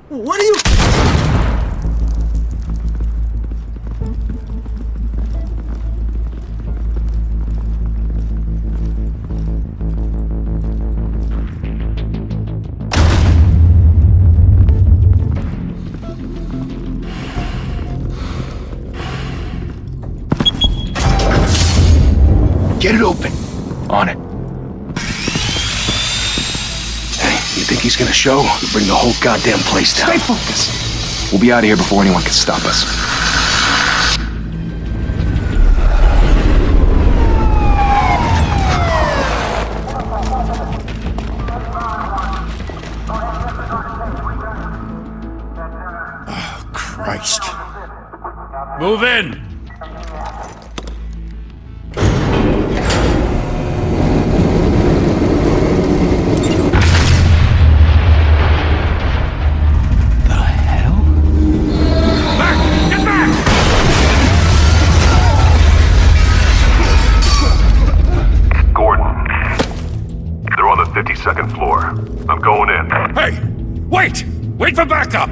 What are you... Get it open. On it. Hey, you think he's gonna show? We'll bring the whole goddamn place down. Stay focused. We'll be out of here before anyone can stop us. Oh, Christ. Move in! Second floor. I'm going in. Hey! Wait! Wait for backup!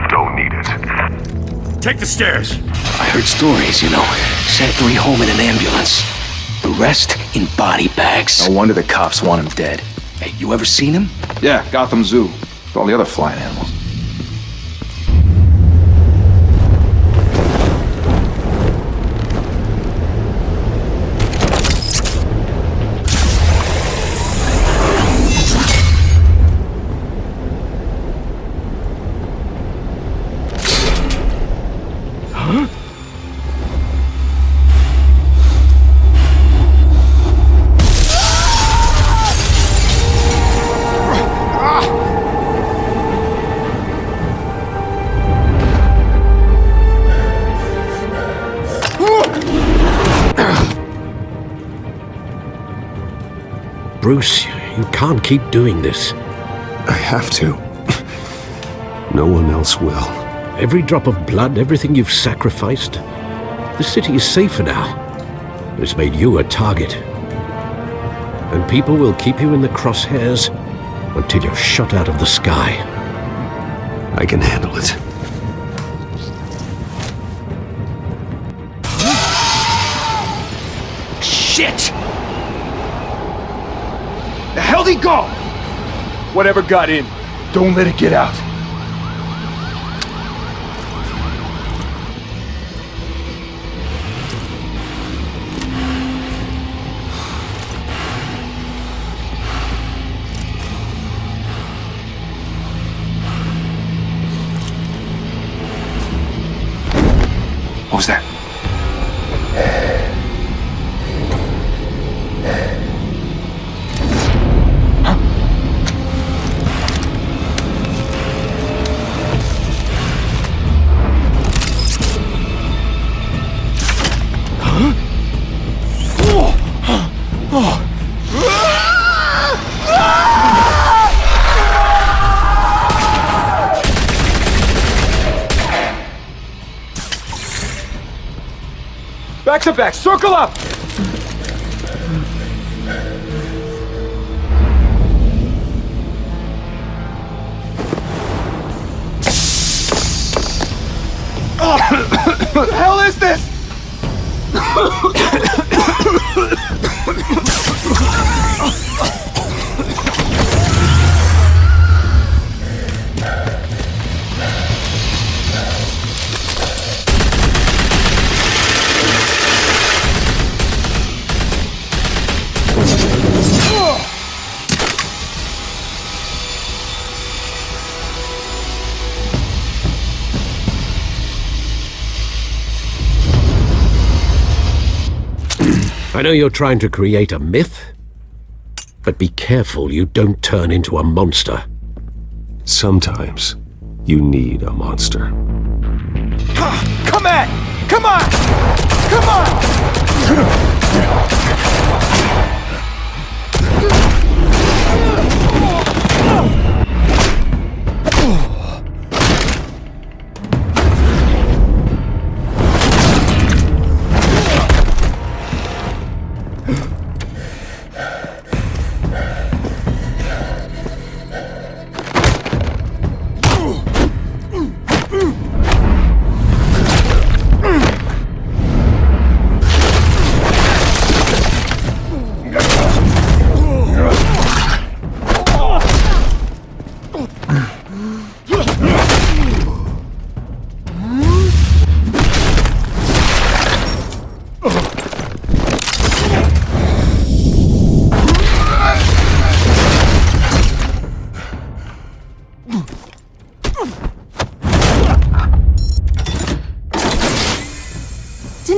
Don't need it. Take the stairs. I heard stories, you know. Sent 3 home in an ambulance. The rest in body bags. No wonder the cops want him dead. Hey, you ever seen him? Yeah, Gotham Zoo. With all the other flying animals. Bruce, you can't keep doing this. I have to. No one else will. Every drop of blood, everything you've sacrificed. The city is safer now. It's made you a target. And people will keep you in the crosshairs until you're shot out of the sky. I can handle it. Shit! The hell'd he go? Whatever got in, don't let it get out. What was that? Back to back, circle up! What the hell is this? I know you're trying to create a myth, but be careful you don't turn into a monster. Sometimes you need a monster. Come at! Come on! Come on!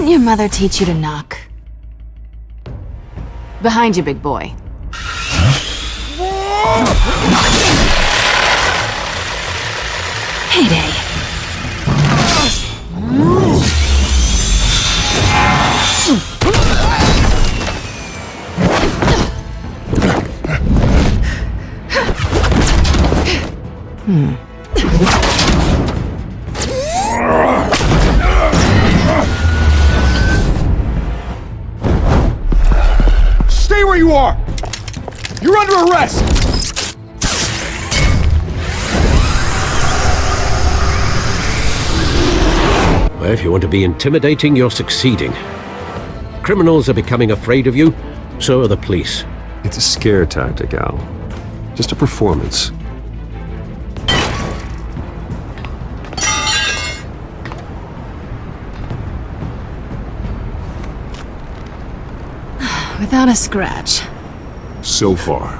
Didn't your mother teach you to knock? Behind you, big boy. Heyday. Stay where you are! You're under arrest! Well, if you want to be intimidating, you're succeeding. Criminals are becoming afraid of you, so are the police. It's a scare tactic, Al. Just a performance. Without a scratch. So far.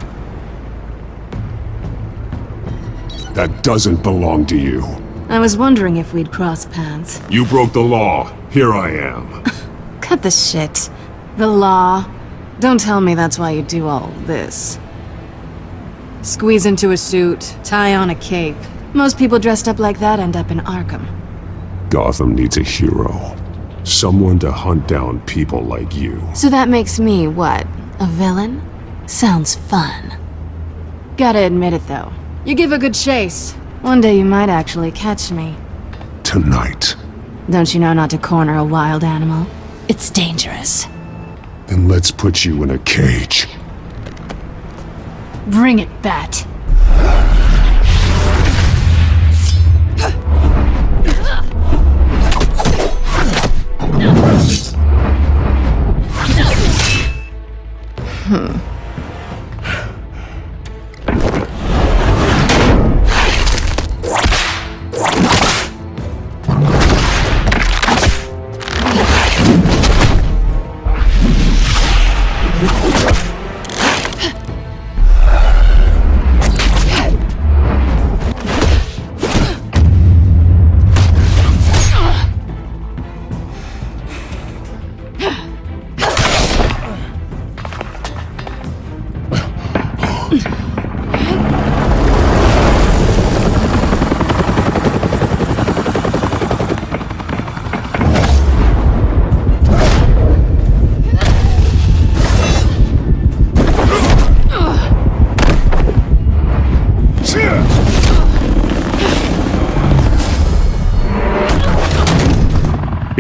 That doesn't belong to you. I was wondering if we'd cross paths. You broke the law. Here I am. Cut the shit. The law. Don't tell me that's why you do all this. Squeeze into a suit, tie on a cape. Most people dressed up like that end up in Arkham. Gotham needs a hero. Someone to hunt down people like you. So that makes me, what, a villain? Sounds fun. Gotta admit it, though. You give a good chase. One day you might actually catch me. Tonight. Don't you know not to corner a wild animal? It's dangerous. Then let's put you in a cage. Bring it, Bat.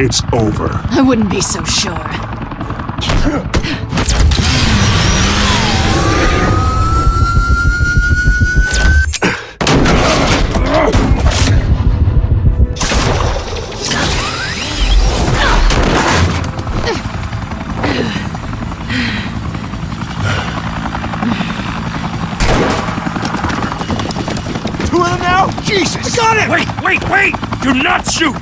It's over. I wouldn't be so sure. Two of them now? Jesus! I got it! Wait! Do not shoot!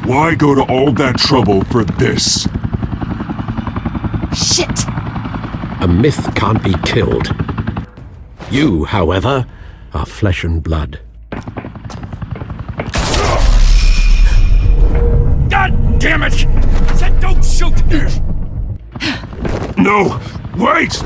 Why go to all that trouble for this? Shit! A myth can't be killed. You, however, are flesh and blood. God damn it! I said don't shoot! No! Wait!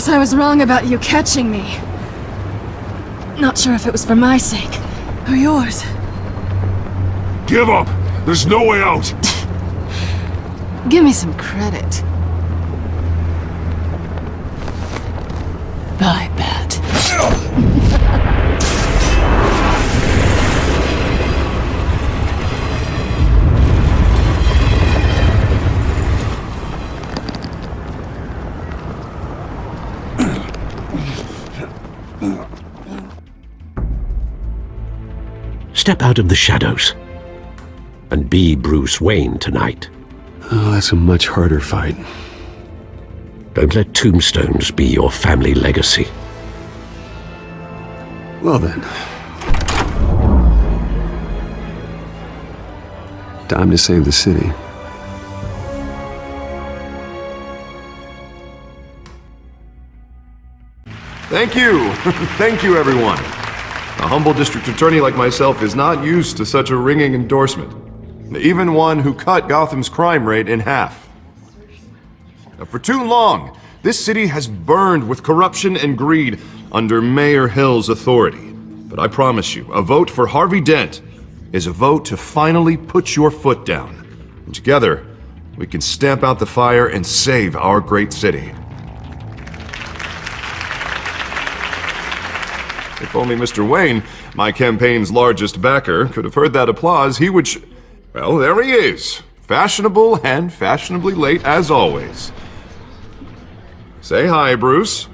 Guess I was wrong about you catching me. Not sure if it was for my sake, or yours. Give up! There's no way out! Give me some credit. Bye, Bat. Step out of the shadows and be Bruce Wayne tonight. Oh, that's a much harder fight. Don't let tombstones be your family legacy. Well then. Time to save the city. Thank you! Thank you, everyone. A humble district attorney like myself is not used to such a ringing endorsement. Even one who cut Gotham's crime rate in half. For too long, this city has burned with corruption and greed under Mayor Hill's authority. But I promise you, a vote for Harvey Dent is a vote to finally put your foot down. And together, we can stamp out the fire and save our great city. If only Mr. Wayne, my campaign's largest backer, could have heard that applause, he would well, there he is. Fashionable and fashionably late as always. Say hi, Bruce.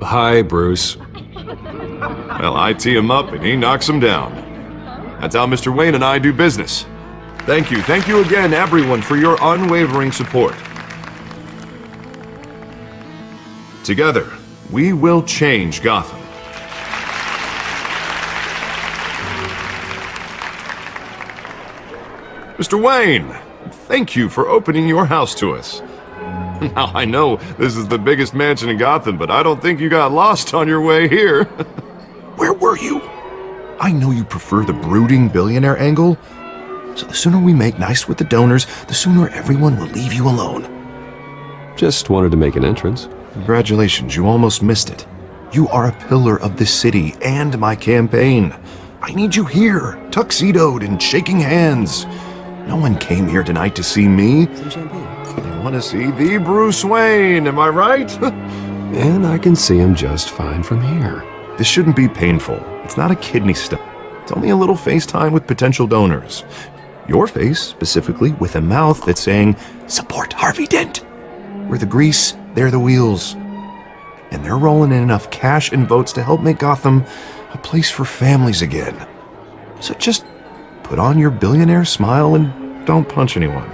Hi, Bruce. Well, I tee him up and he knocks him down. That's how Mr. Wayne and I do business. Thank you again, everyone, for your unwavering support. Together, we will change Gotham. Mr. Wayne, thank you for opening your house to us. Now, I know this is the biggest mansion in Gotham, but I don't think you got lost on your way here. Where were you? I know you prefer the brooding billionaire angle, so the sooner we make nice with the donors, the sooner everyone will leave you alone. Just wanted to make an entrance. Congratulations, you almost missed it. You are a pillar of this city and my campaign. I need you here, tuxedoed and shaking hands. No one came here tonight to see me. Some champagne. They want to see the Bruce Wayne, am I right? And I can see him just fine from here. This shouldn't be painful. It's not a kidney stone. It's only a little FaceTime with potential donors. Your face, specifically, with a mouth that's saying, support Harvey Dent. We're the grease, they're the wheels. And they're rolling in enough cash and votes to help make Gotham a place for families again. So just put on your billionaire smile and don't punch anyone.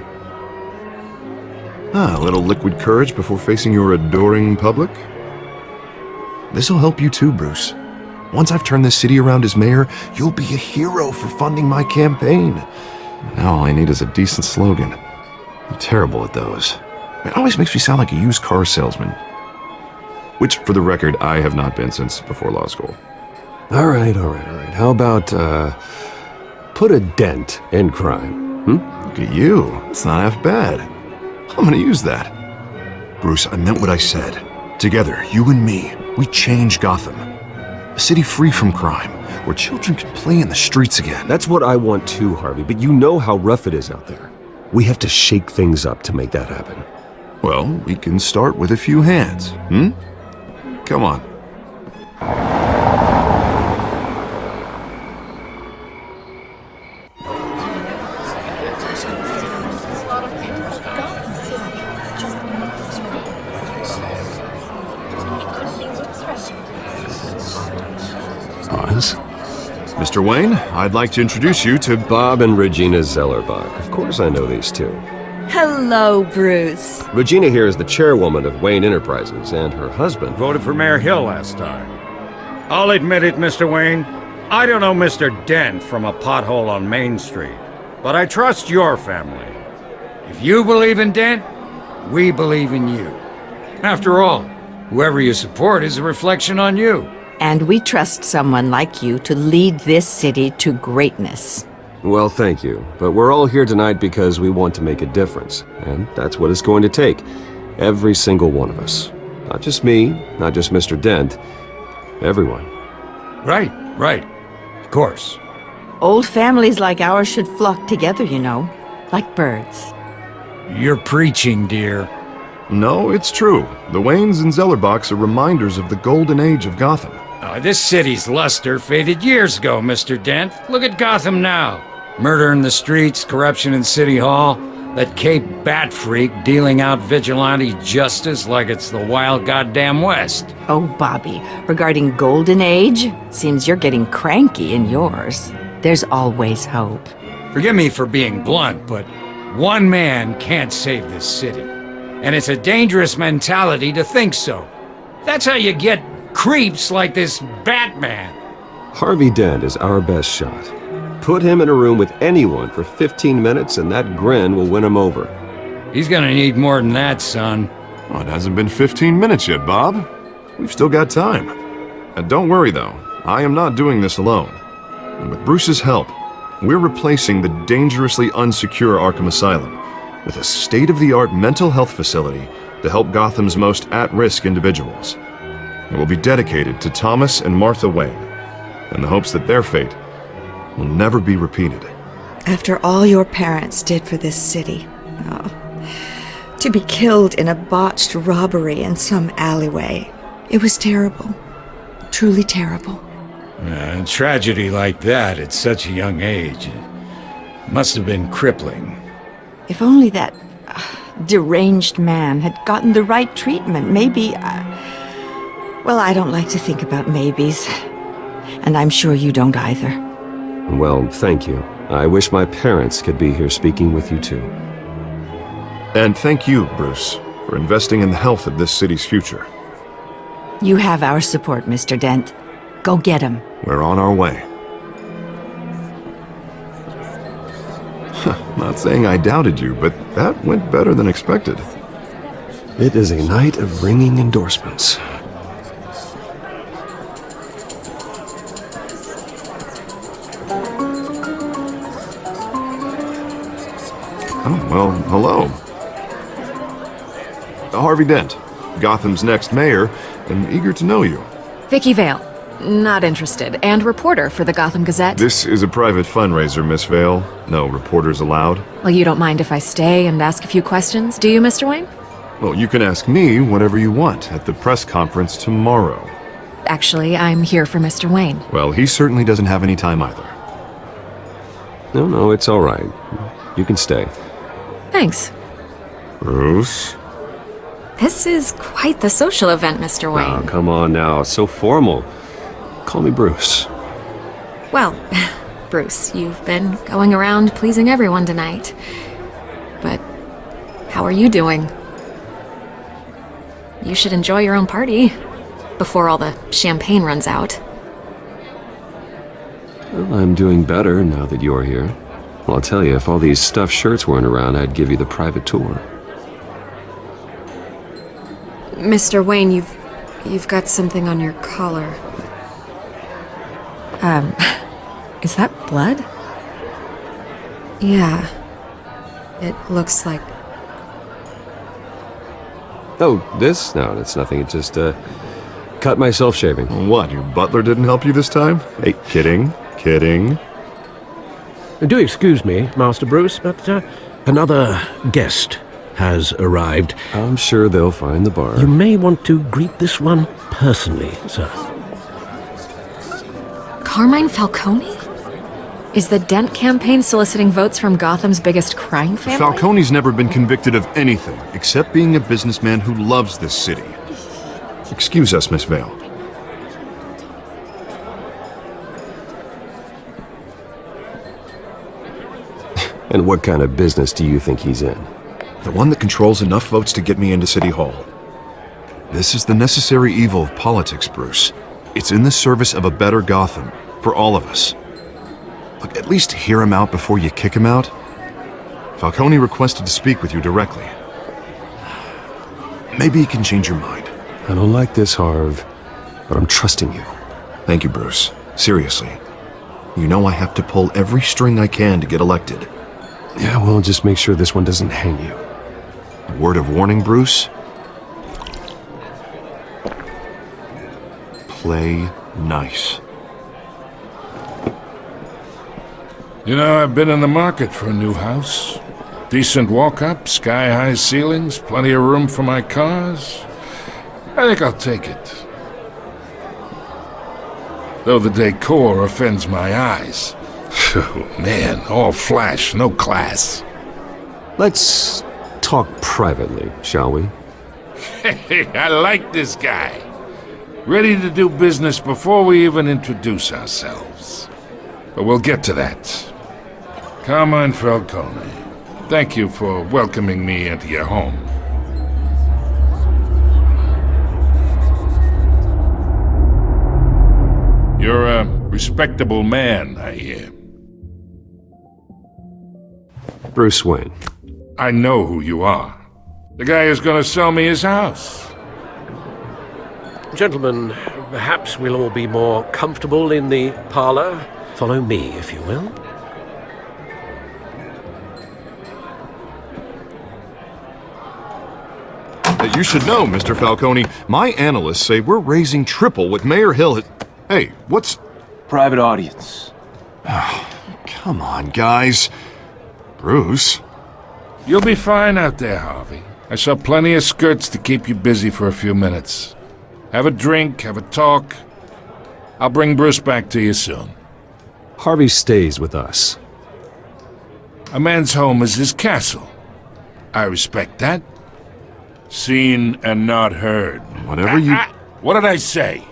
A little liquid courage before facing your adoring public. This'll help you too, Bruce. Once I've turned this city around as mayor, you'll be a hero for funding my campaign. Now all I need is a decent slogan. I'm terrible at those. It always makes me sound like a used car salesman. Which, for the record, I have not been since before law school. All right. How about, put a dent in crime, Look at you. It's not half bad. I'm gonna use that. Bruce, I meant what I said. Together, you and me, we change Gotham. A city free from crime, where children can play in the streets again. That's what I want too, Harvey, but you know how rough it is out there. We have to shake things up to make that happen. Well, we can start with a few hands, Come on. Oz? Mr. Wayne, I'd like to introduce you to Bob and Regina Zellerbach. Of course I know these two. Hello, Bruce. Regina here is the chairwoman of Wayne Enterprises, and her husband Voted for Mayor Hill last time. I'll admit it, Mr. Wayne. I don't know Mr. Dent from a pothole on Main Street, but I trust your family. If you believe in Dent, we believe in you. After all, whoever you support is a reflection on you. And we trust someone like you to lead this city to greatness. Well, thank you. But we're all here tonight because we want to make a difference. And that's what it's going to take. Every single one of us. Not just me, not just Mr. Dent. Everyone. Right. Of course. Old families like ours should flock together, you know, like birds. You're preaching, dear. No, it's true. The Waynes and Zellerbachs are reminders of the golden age of Gotham. This city's luster faded years ago, Mr. Dent. Look at Gotham now. Murder in the streets, corruption in City Hall, that Cape Bat freak dealing out vigilante justice like it's the wild goddamn West. Oh, Bobby, regarding Golden Age, seems you're getting cranky in yours. There's always hope. Forgive me for being blunt, but one man can't save this city. And it's a dangerous mentality to think so. That's how you get creeps like this Batman. Harvey Dent is our best shot. Put him in a room with anyone for 15 minutes and that grin will win him over. He's gonna need more than that, son. Oh, it hasn't been 15 minutes yet, Bob. We've still got time. And don't worry, though. I am not doing this alone. And with Bruce's help, we're replacing the dangerously unsecure Arkham Asylum with a state-of-the-art mental health facility to help Gotham's most at-risk individuals. It will be dedicated to Thomas and Martha Wayne, in the hopes that their fate will never be repeated. After all your parents did for this city, to be killed in a botched robbery in some alleyway, it was terrible. Truly terrible. A tragedy like that at such a young age must have been crippling. If only that deranged man had gotten the right treatment, maybe... well, I don't like to think about maybes. And I'm sure you don't either. Well, thank you. I wish my parents could be here speaking with you too. And thank you, Bruce, for investing in the health of this city's future. You have our support, Mr. Dent. Go get him. We're on our way. Not saying I doubted you, but that went better than expected. It is a night of ringing endorsements. Oh, well, hello. Harvey Dent, Gotham's next mayor, and eager to know you. Vicky Vale. Not interested. And reporter for the Gotham Gazette. This is a private fundraiser, Miss Vale. No reporters allowed. Well, you don't mind if I stay and ask a few questions, do you, Mr. Wayne? Well, you can ask me whatever you want at the press conference tomorrow. Actually, I'm here for Mr. Wayne. Well, he certainly doesn't have any time either. No, it's all right. You can stay. Thanks. Bruce? This is quite the social event, Mr. Wayne. Oh, come on now. So formal. Call me Bruce. Well, Bruce, you've been going around pleasing everyone tonight. But how are you doing? You should enjoy your own party before all the champagne runs out. Well, I'm doing better now that you're here. Well, I'll tell you, if all these stuffed shirts weren't around, I'd give you the private tour. Mr. Wayne, you've got something on your collar. Is that blood? Yeah. It looks like... Oh, this? No, that's nothing. It just, cut myself shaving. What, your butler didn't help you this time? Hey, kidding. Do excuse me, Master Bruce, but another guest has arrived. I'm sure they'll find the bar. You may want to greet this one personally, sir. Carmine Falcone? Is the Dent campaign soliciting votes from Gotham's biggest crime family? Falcone's never been convicted of anything except being a businessman who loves this city. Excuse us, Miss Vale. And what kind of business do you think he's in? The one that controls enough votes to get me into City Hall. This is the necessary evil of politics, Bruce. It's in the service of a better Gotham, for all of us. Look, at least hear him out before you kick him out. Falcone requested to speak with you directly. Maybe he can change your mind. I don't like this, Harv, but I'm trusting you. Thank you, Bruce. Seriously. You know I have to pull every string I can to get elected. Yeah, well, just make sure this one doesn't hang you. A word of warning, Bruce? play nice. You know, I've been in the market for a new house. Decent walk-up, sky-high ceilings, plenty of room for my cars. I think I'll take it. Though the decor offends my eyes. Oh, man, all flash, no class. Let's talk privately, shall we? Hey, I like this guy. Ready to do business before we even introduce ourselves. But we'll get to that. Carmine Falcone, thank you for welcoming me into your home. You're a respectable man, I hear. Bruce Wayne. I know who you are. The guy who's gonna sell me his house. Gentlemen, perhaps we'll all be more comfortable in the parlor. Follow me, if you will. You should know, Mr. Falcone, my analysts say we're raising triple what Mayor Hill has... Hey, what's... Private audience. Come on, guys. Bruce? You'll be fine out there, Harvey. I saw plenty of skirts to keep you busy for a few minutes. Have a drink, have a talk. I'll bring Bruce back to you soon. Harvey stays with us. A man's home is his castle. I respect that. Seen and not heard. Whatever you... What did I say?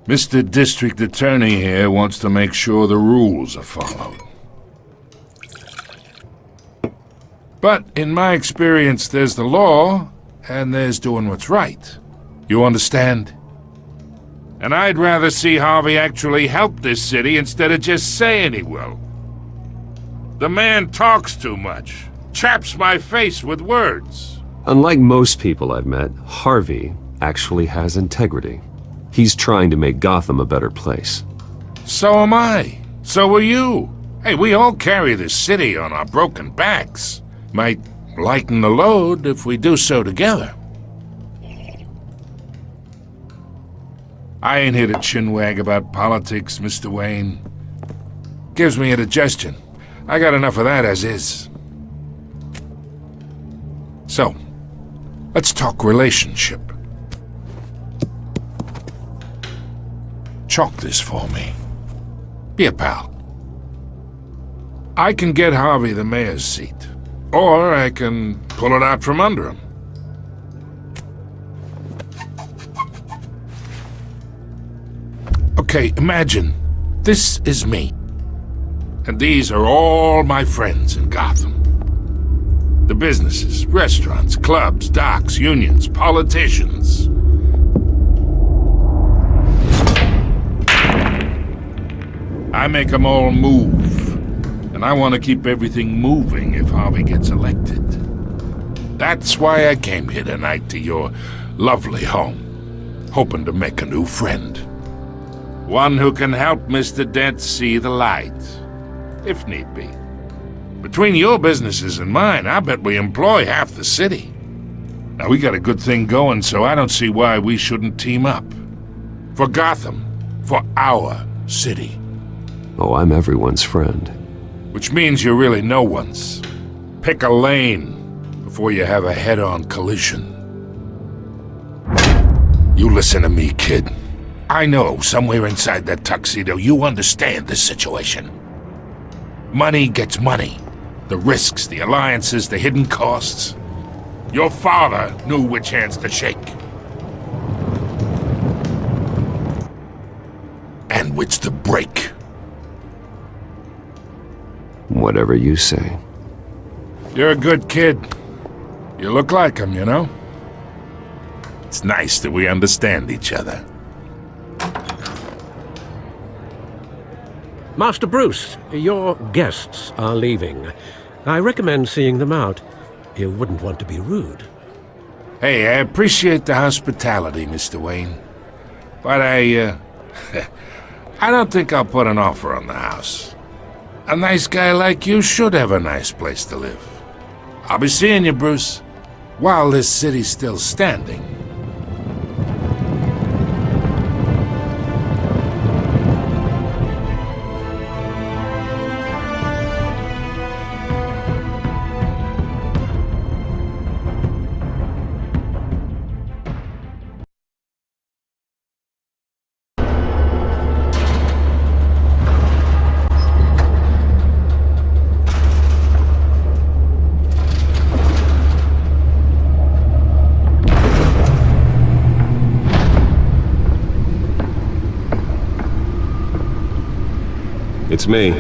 Mr. District Attorney here wants to make sure the rules are followed. But in my experience, there's the law, and there's doing what's right. You understand? And I'd rather see Harvey actually help this city instead of just saying he will. The man talks too much, chaps my face with words. Unlike most people I've met, Harvey actually has integrity. He's trying to make Gotham a better place. So am I. So are you. Hey, we all carry this city on our broken backs. Might lighten the load if we do so together. I ain't here to chinwag about politics, Mr. Wayne. Gives me indigestion. I got enough of that as is. So, let's talk relationship. Chalk this for me. Be a pal. I can get Harvey the mayor's seat, or I can pull it out from under him. Okay, imagine this is me, and these are all my friends in Gotham. The businesses, restaurants, clubs, docks, unions, politicians. I make them all move, and I want to keep everything moving if Harvey gets elected. That's why I came here tonight to your lovely home, hoping to make a new friend. One who can help Mr. Dent see the light, if need be. Between your businesses and mine, I bet we employ half the city. Now, we got a good thing going, so I don't see why we shouldn't team up. For Gotham, for our city. Oh, I'm everyone's friend. Which means you're really no one's. Pick a lane before you have a head-on collision. You listen to me, kid. I know somewhere inside that tuxedo you understand this situation. Money gets money. The risks, the alliances, the hidden costs. Your father knew which hands to shake. And which to break. Whatever you say. You're a good kid. You look like him, you know? It's nice that we understand each other. Master Bruce, your guests are leaving. I recommend seeing them out. You wouldn't want to be rude. Hey, I appreciate the hospitality, Mr. Wayne. But I don't think I'll put an offer on the house. A nice guy like you should have a nice place to live. I'll be seeing you, Bruce, while this city's still standing. It's me.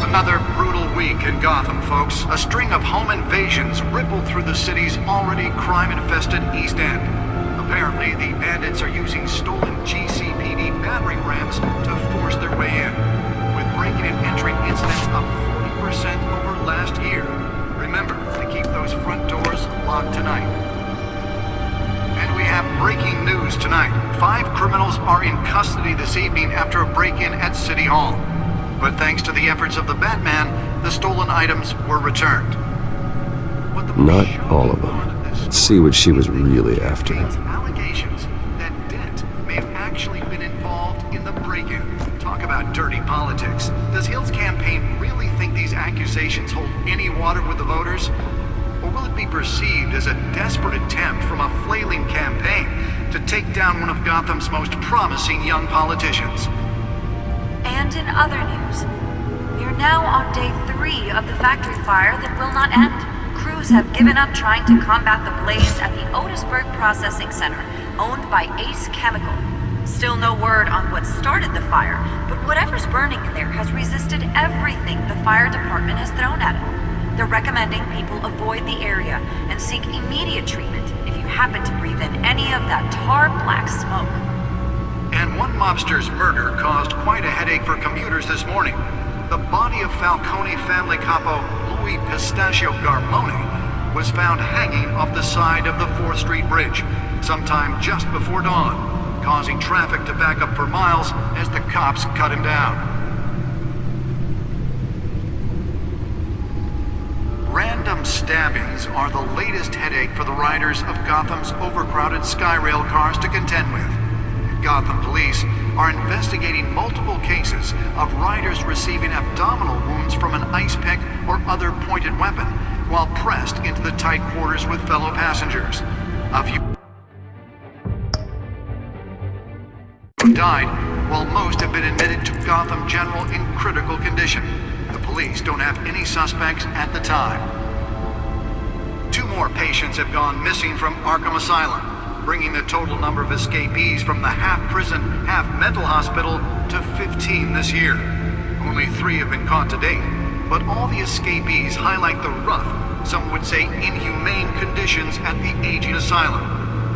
Another brutal week in Gotham, folks. A string of home invasions rippled through the city's already crime-infested East End. Apparently, the bandits are using stolen GCPD battering rams to force their way in, with breaking and entering incidents up 40% over last year. Remember to keep those front doors locked tonight. And we have breaking news tonight. 5 criminals are in custody this evening after a break-in at City Hall. But thanks to the efforts of the Batman, the stolen items were returned. Not all of them. Let's see what she was really after. Allegations that Dent may have actually been involved in the break-in. Talk about dirty politics. Does Hill's campaign really think these accusations hold any water with the voters? Or will it be perceived as a desperate attempt from a flailing campaign to take down one of Gotham's most promising young politicians? And in other news, we are now on day 3 of the factory fire that will not end. Crews have given up trying to combat the blaze at the Otisburg Processing Center, owned by Ace Chemical. Still no word on what started the fire, but whatever's burning in there has resisted everything the fire department has thrown at it. They're recommending people avoid the area and seek immediate treatment if you happen to breathe in any of that tar black smoke. And one mobster's murder caused quite a headache for commuters this morning. The body of Falcone family capo Louis Pistachio Garmone was found hanging off the side of the 4th Street Bridge sometime just before dawn, causing traffic to back up for miles as the cops cut him down. Random stabbings are the latest headache for the riders of Gotham's overcrowded Skyrail cars to contend with. Gotham police are investigating multiple cases of riders receiving abdominal wounds from an ice pick or other pointed weapon while pressed into the tight quarters with fellow passengers. A few died, while most have been admitted to Gotham General in critical condition. The police don't have any suspects at the time. 2 more patients have gone missing from Arkham Asylum, bringing the total number of escapees from the half-prison, half-mental hospital to 15 this year. Only 3 have been caught to date, but all the escapees highlight the rough, some would say inhumane conditions at the aging asylum.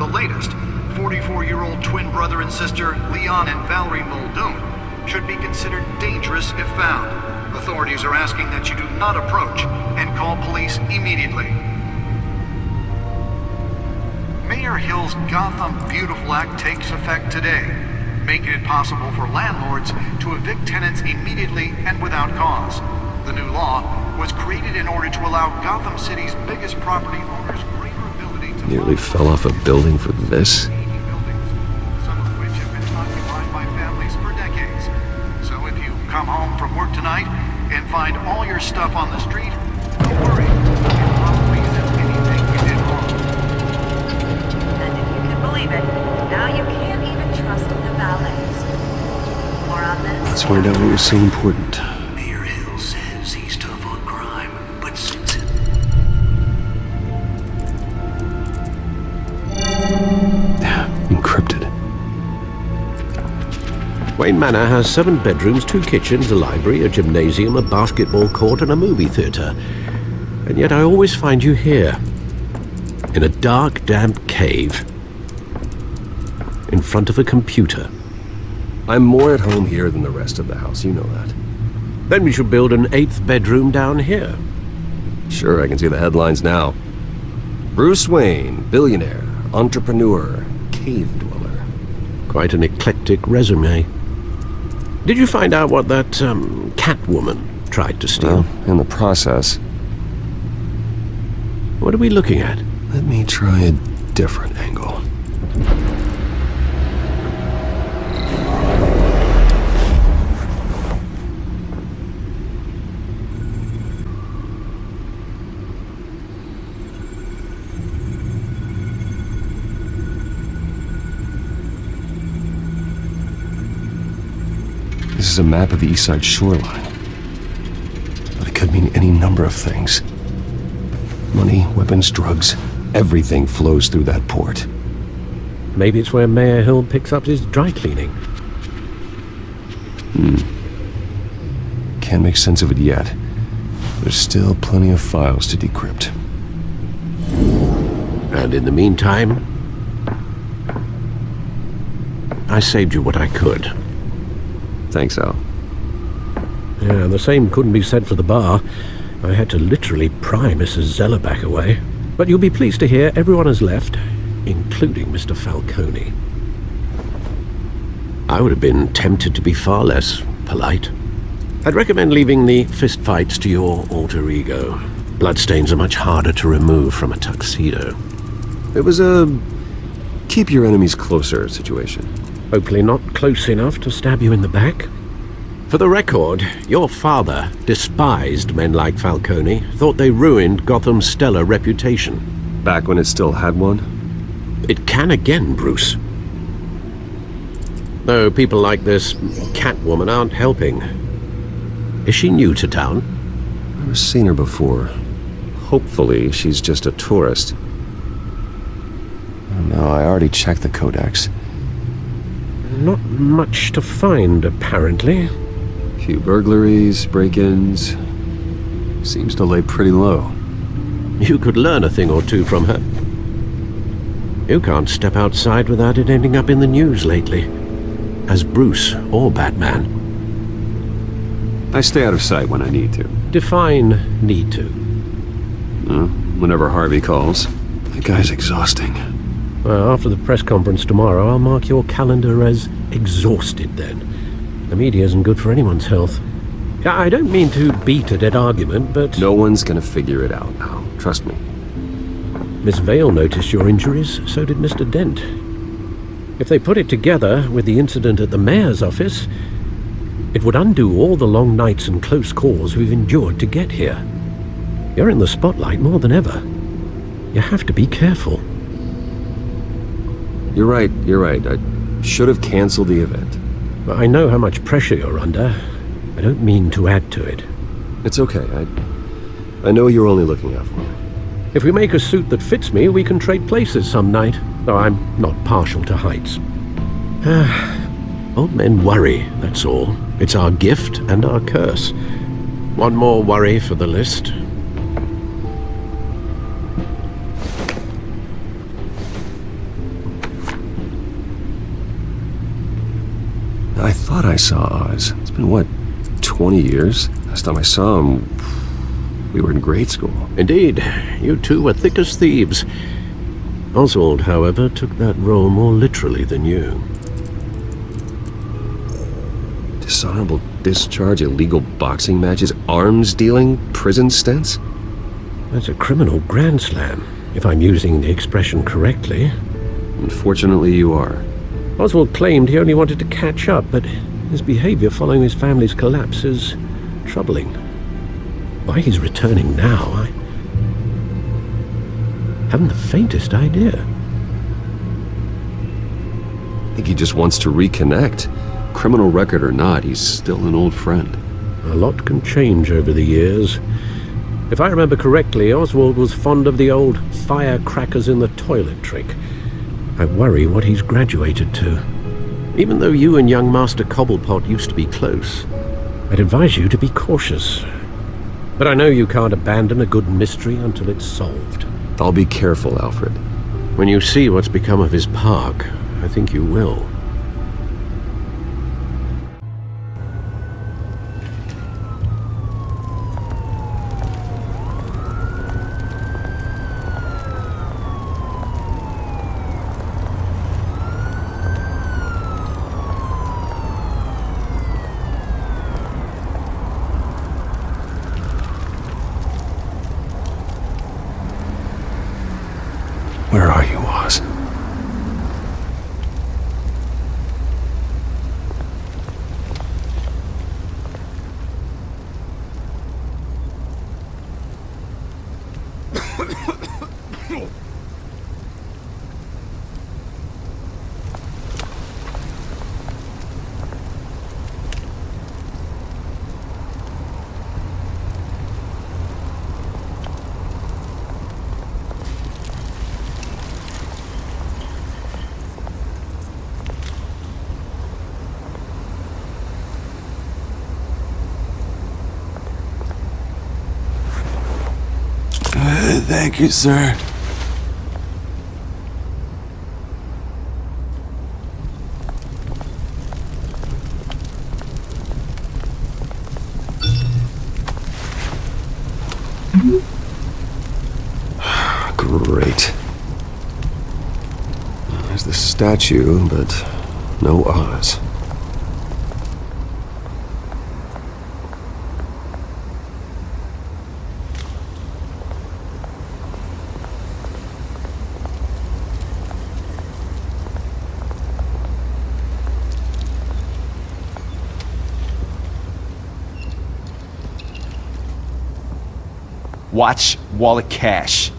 The latest, 44-year-old twin brother and sister Leon and Valerie Muldoon, should be considered dangerous if found. Authorities are asking that you do not approach and call police immediately. Mayor Hill's Gotham Beautiful Act takes effect today, making it possible for landlords to evict tenants immediately and without cause. The new law was created in order to allow Gotham City's biggest property owners greater ability to... Nearly fell off a building for this? Some of which have been occupied by families for decades. So if you come home from work tonight and find all your stuff on the street, don't worry. It probably isn't anything you did wrong. Believe it, now you can't even trust the valets. More on this. Let's find out what was so important. Mayor Hill says he's tough on crime, but since Encrypted. Wayne Manor has 7 bedrooms, 2 kitchens, a library, a gymnasium, a basketball court, and a movie theatre. And yet I always find you here, in a dark, damp cave, in front of a computer. I'm more at home here than the rest of the house, you know that. Then we should build an 8th bedroom down here. Sure, I can see the headlines now. Bruce Wayne, billionaire, entrepreneur, cave dweller. Quite an eclectic resume. Did you find out what that, Catwoman tried to steal? Well, in the process. What are we looking at? Let me try a different angle. This is a map of the East Side shoreline. But it could mean any number of things. Money, weapons, drugs, everything flows through that port. Maybe it's where Mayor Hill picks up his dry cleaning. Can't make sense of it yet. There's still plenty of files to decrypt. And in the meantime, I saved you what I could. Thanks, Al. Yeah, the same couldn't be said for the bar. I had to literally pry Mrs. Zeller back away. But you'll be pleased to hear everyone has left, including Mr. Falcone. I would have been tempted to be far less polite. I'd recommend leaving the fistfights to your alter ego. Bloodstains are much harder to remove from a tuxedo. It was a keep your enemies closer situation. Hopefully not close enough to stab you in the back. For the record, your father despised men like Falcone, thought they ruined Gotham's stellar reputation. Back when it still had one? It can again, Bruce. Though people like this Catwoman aren't helping. Is she new to town? Never seen her before. Hopefully she's just a tourist. Oh no, I already checked the codex. Not much to find, apparently. Few burglaries, break-ins. Seems to lay pretty low. You could learn a thing or two from her. You can't step outside without it ending up in the news lately. As Bruce or Batman. I stay out of sight when I need to. Define need to. Whenever Harvey calls. That guy's exhausting. Well, after the press conference tomorrow, I'll mark your calendar as exhausted then. The media isn't good for anyone's health. I don't mean to beat a dead argument, but... No one's gonna figure it out now. Trust me. Miss Vale noticed your injuries, so did Mr. Dent. If they put it together with the incident at the mayor's office, it would undo all the long nights and close calls we've endured to get here. You're in the spotlight more than ever. You have to be careful. You're right. I should have canceled the event. But I know how much pressure you're under. I don't mean to add to it. It's okay. I know you're only looking out for me. If we make a suit that fits me, we can trade places some night, though I'm not partial to heights. Old men worry, that's all. It's our gift and our curse. One more worry for the list. I thought I saw Oz. It's been, what, 20 years? Last time I saw him, we were in grade school. Indeed. You two were thick as thieves. Oswald, however, took that role more literally than you. Dishonorable discharge, illegal boxing matches, arms dealing, prison stints? That's a criminal grand slam, if I'm using the expression correctly. Unfortunately, you are. Oswald claimed he only wanted to catch up, but his behavior following his family's collapse is troubling. Why he's returning now, I haven't the faintest idea. I think he just wants to reconnect. Criminal record or not, he's still an old friend. A lot can change over the years. If I remember correctly, Oswald was fond of the old firecrackers in the toilet trick. I worry what he's graduated to. Even though you and young Master Cobblepot used to be close, I'd advise you to be cautious. But I know you can't abandon a good mystery until it's solved. I'll be careful, Alfred. When you see what's become of his park, I think you will. Where are you, Oz? Thank you, sir. Great. There's the statue, but no Oz. Watch wallet cash.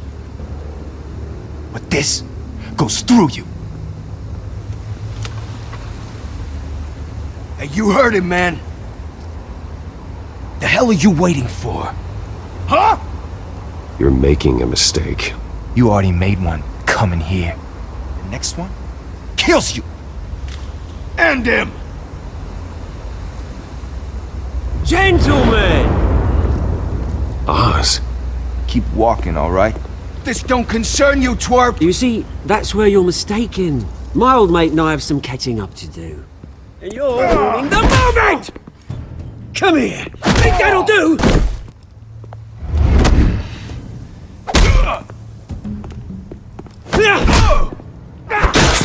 But this goes through you. Hey, you heard it, man. The hell are you waiting for? Huh? You're making a mistake. You already made one coming here. The next one kills you. And him. Gentlemen! Oz. Keep walking, all right? This don't concern you, twerp! You see, that's where you're mistaken. My old mate and I have some catching up to do. And you're ruining the moment! Come here! Think that'll do?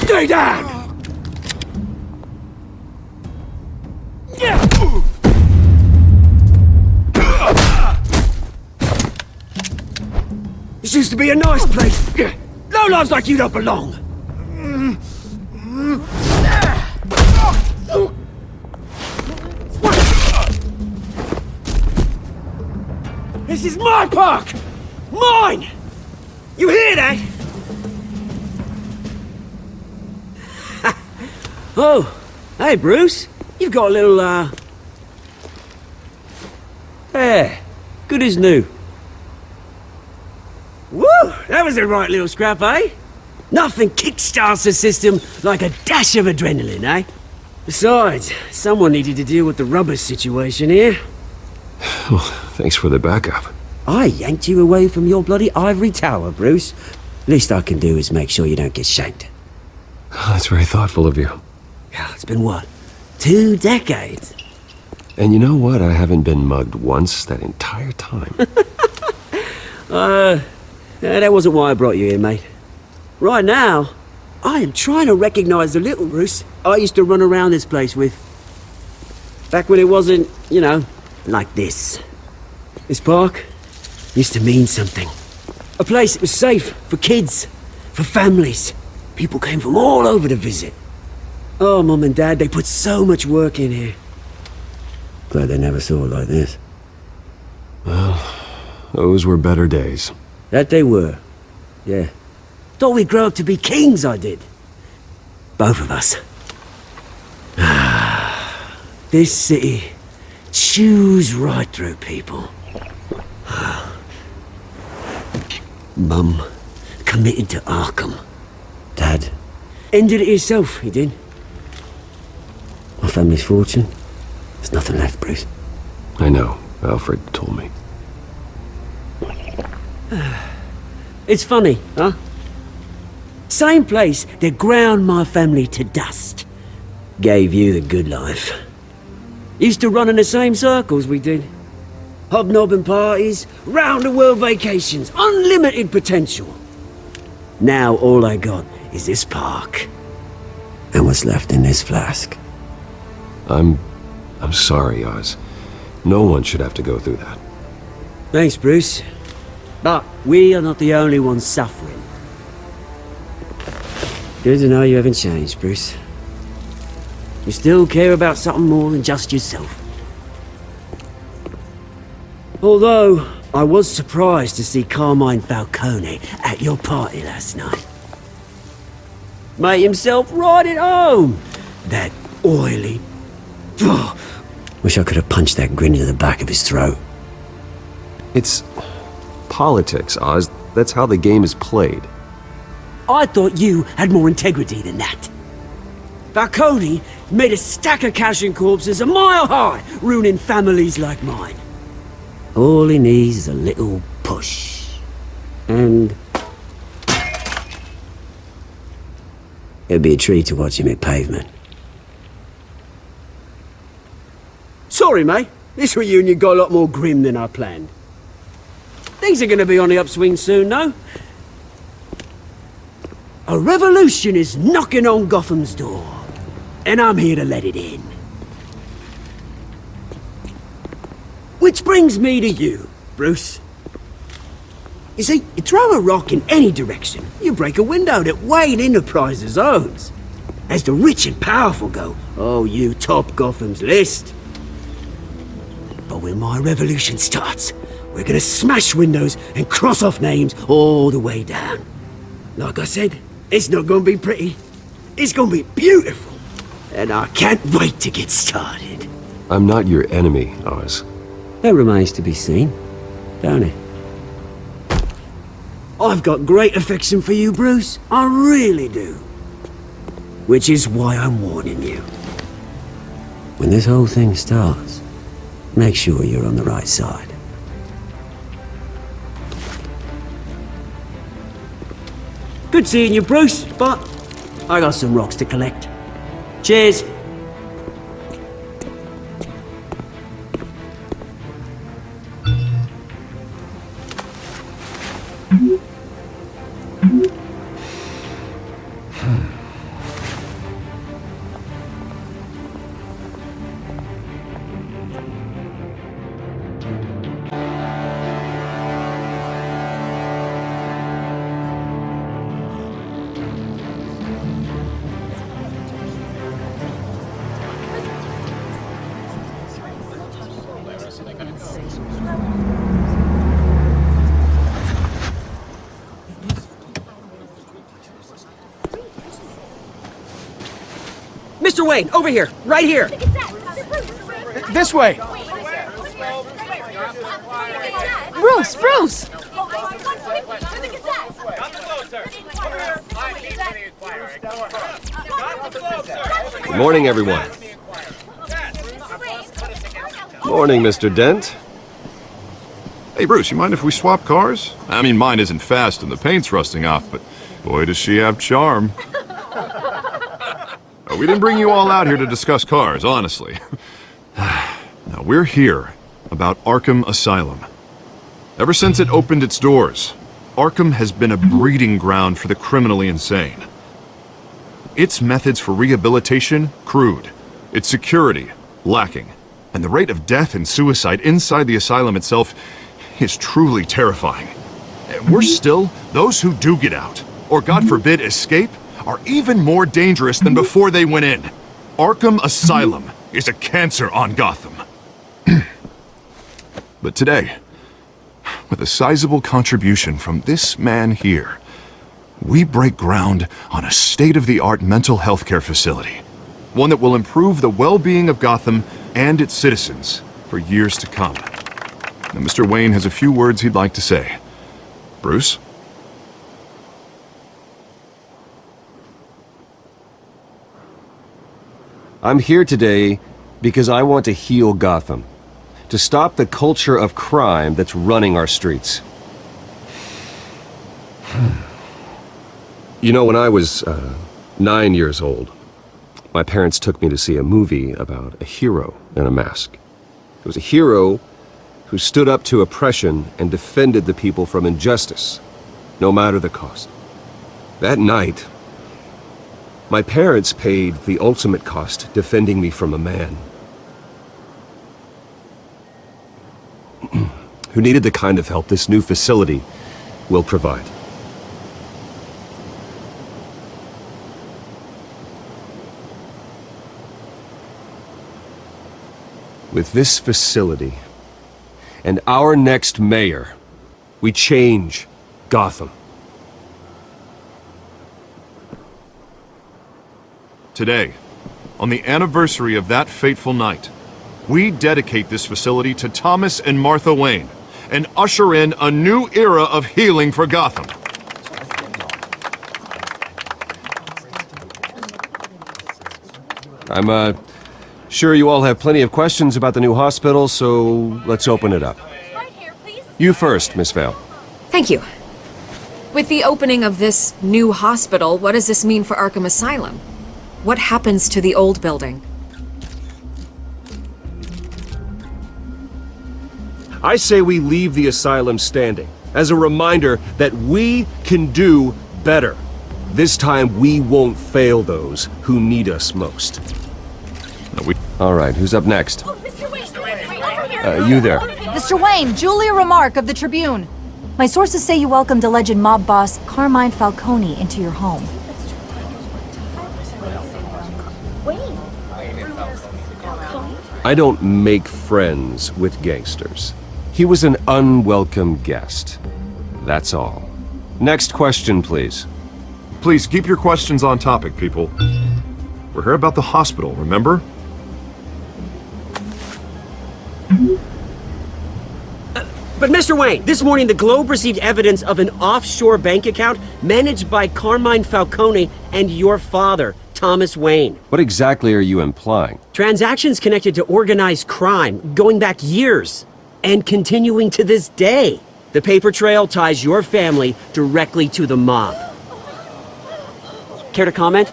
Stay down! This used to be a nice place. Lowlifes like you don't belong. This is my park! Mine! You hear that? Oh, hey Bruce. You've got a little, There. Good as new. Woo! That was a right little scrap, eh? Nothing kickstarts the system like a dash of adrenaline, eh? Besides, someone needed to deal with the rubber situation here. Well, thanks for the backup. I yanked you away from your bloody ivory tower, Bruce. Least I can do is make sure you don't get shanked. That's very thoughtful of you. Yeah, it's been what? 2 decades? And you know what? I haven't been mugged once that entire time. That wasn't why I brought you here, mate. Right now, I am trying to recognize the little Bruce I used to run around this place with. Back when it wasn't, you know, like this. This park used to mean something. A place that was safe for kids, for families. People came from all over to visit. Oh, Mum and Dad, they put so much work in here. Glad they never saw it like this. Well, those were better days. That they were. Yeah. Thought we'd grow up to be kings, I did. Both of us. This city chews right through people. Mum committed to Arkham. Dad ended it himself, he did. family's fortune. There's nothing left, Bruce. I know. Alfred told me. It's funny, huh? Same place that ground my family to dust. Gave you the good life. Used to run in the same circles we did. Hobnobbing parties, round-the-world vacations, unlimited potential. Now all I got is this park. And what's left in this flask. I'm sorry, Oz. No one should have to go through that. Thanks, Bruce. But we are not the only ones suffering. Good to know you haven't changed, Bruce. You still care about something more than just yourself. Although, I was surprised to see Carmine Falcone at your party last night. Made himself right at home. That oily... Oh, wish I could have punched that grin into the back of his throat. It's politics, Oz. That's how the game is played. I thought you had more integrity than that. Falcone made a stack of cash and corpses a mile high, ruining families like mine. All he needs is a little push. And... it'd be a treat to watch him hit pavement. Sorry, mate. This reunion got a lot more grim than I planned. Things are gonna be on the upswing soon, though. A revolution is knocking on Gotham's door, and I'm here to let it in. Which brings me to you, Bruce. You see, you throw a rock in any direction, you break a window that Wayne Enterprises owns. As the rich and powerful go, oh, you top Gotham's list. But when my revolution starts, we're gonna smash windows and cross off names all the way down. Like I said, it's not gonna be pretty. It's gonna be beautiful. And I can't wait to get started. I'm not your enemy, Oz. That remains to be seen, don't it? I've got great affection for you, Bruce. I really do. Which is why I'm warning you. When this whole thing starts, make sure you're on the right side. Good seeing you, Bruce, but I got some rocks to collect. Cheers. Mr. Wayne, over here, right here. This way. Bruce! Good morning, everyone. Morning, Mr. Dent. Hey, Bruce, you mind if we swap cars? I mean, mine isn't fast and the paint's rusting off, but boy, does she have charm. We didn't bring you all out here to discuss cars, honestly. Now, we're here about Arkham Asylum. Ever since it opened its doors, Arkham has been a breeding ground for the criminally insane. Its methods for rehabilitation, crude. Its security, lacking. And the rate of death and suicide inside the asylum itself is truly terrifying. And worse still, those who do get out, or God forbid escape, are even more dangerous than before they went in. Arkham Asylum is a cancer on Gotham. But today, with a sizable contribution from this man here, we break ground on a state-of-the-art mental health care facility. One that will improve the well-being of Gotham and its citizens for years to come. Now, Mr. Wayne has a few words he'd like to say. Bruce? I'm here today because I want to heal Gotham. To stop the culture of crime that's running our streets. You know, when I was 9 years old, my parents took me to see a movie about a hero in a mask. It was a hero who stood up to oppression and defended the people from injustice, no matter the cost. That night, my parents paid the ultimate cost defending me from a man who needed the kind of help this new facility will provide. With this facility and our next mayor, we change Gotham. Today, on the anniversary of that fateful night, we dedicate this facility to Thomas and Martha Wayne and usher in a new era of healing for Gotham. I'm sure you all have plenty of questions about the new hospital, so let's open it up. You first, Miss Vale. Thank you. With the opening of this new hospital, what does this mean for Arkham Asylum? What happens to the old building? I say we leave the asylum standing, as a reminder that we can do better. This time we won't fail those who need us most. All right, who's up next? You there. Mr. Wayne, Julia Remark of the Tribune. My sources say you welcomed alleged mob boss Carmine Falcone into your home. I don't make friends with gangsters. He was an unwelcome guest. That's all. Next question, please. Please keep your questions on topic, people. We're here about the hospital, remember? But Mr. Wayne, this morning the Globe received evidence of an offshore bank account managed by Carmine Falcone and your father, Thomas Wayne. What exactly are you implying? Transactions connected to organized crime going back years and continuing to this day. The paper trail ties your family directly to the mob. Care to comment?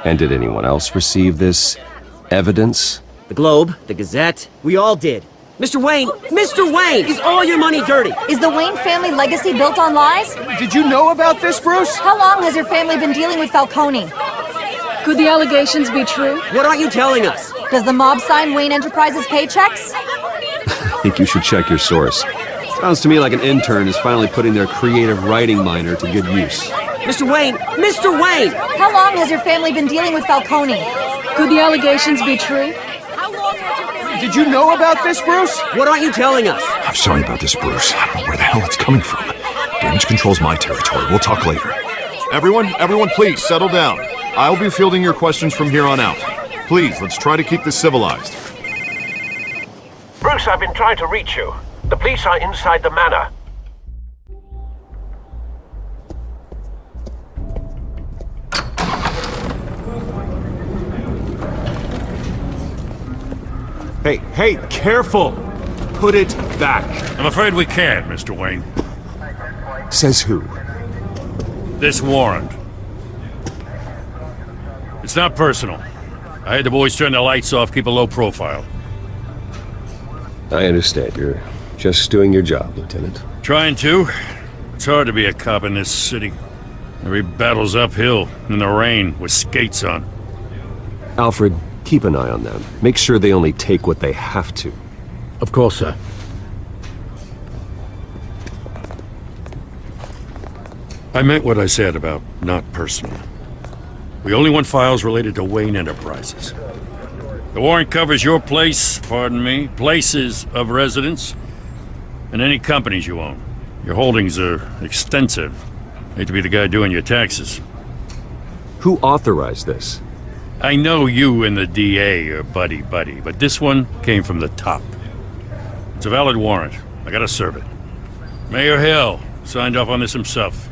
And did anyone else receive this evidence? The Globe, the Gazette, we all did. Mr. Wayne, is all your money dirty? Is the Wayne family legacy built on lies? Did you know about this, Bruce? How long has your family been dealing with Falcone? Could the allegations be true? What aren't you telling us? Does the mob sign Wayne Enterprises paychecks? I think you should check your source. Sounds to me like an intern is finally putting their creative writing minor to good use. Mr. Wayne! How long has your family been dealing with Falcone? Could the allegations be true? Did you know about this, Bruce? What aren't you telling us? I'm sorry about this, Bruce. I don't know where the hell it's coming from. Damage control's my territory. We'll talk later. Everyone, please settle down. I'll be fielding your questions from here on out. Please, let's try to keep this civilized. Bruce, I've been trying to reach you. The police are inside the manor. Hey, careful! Put it back. I'm afraid we can't, Mr. Wayne. Says who? This warrant. It's not personal. I had the boys turn the lights off, keep a low profile. I understand. You're just doing your job, Lieutenant. Trying to. It's hard to be a cop in this city. Every battle's uphill, in the rain, with skates on. Alfred, keep an eye on them. Make sure they only take what they have to. Of course, sir. I meant what I said about not personal. We only want files related to Wayne Enterprises. The warrant covers your place, pardon me, places of residence, and any companies you own. Your holdings are extensive. Hate to be the guy doing your taxes. Who authorized this? I know you and the DA are buddy-buddy, but this one came from the top. It's a valid warrant. I gotta serve it. Mayor Hill signed off on this himself.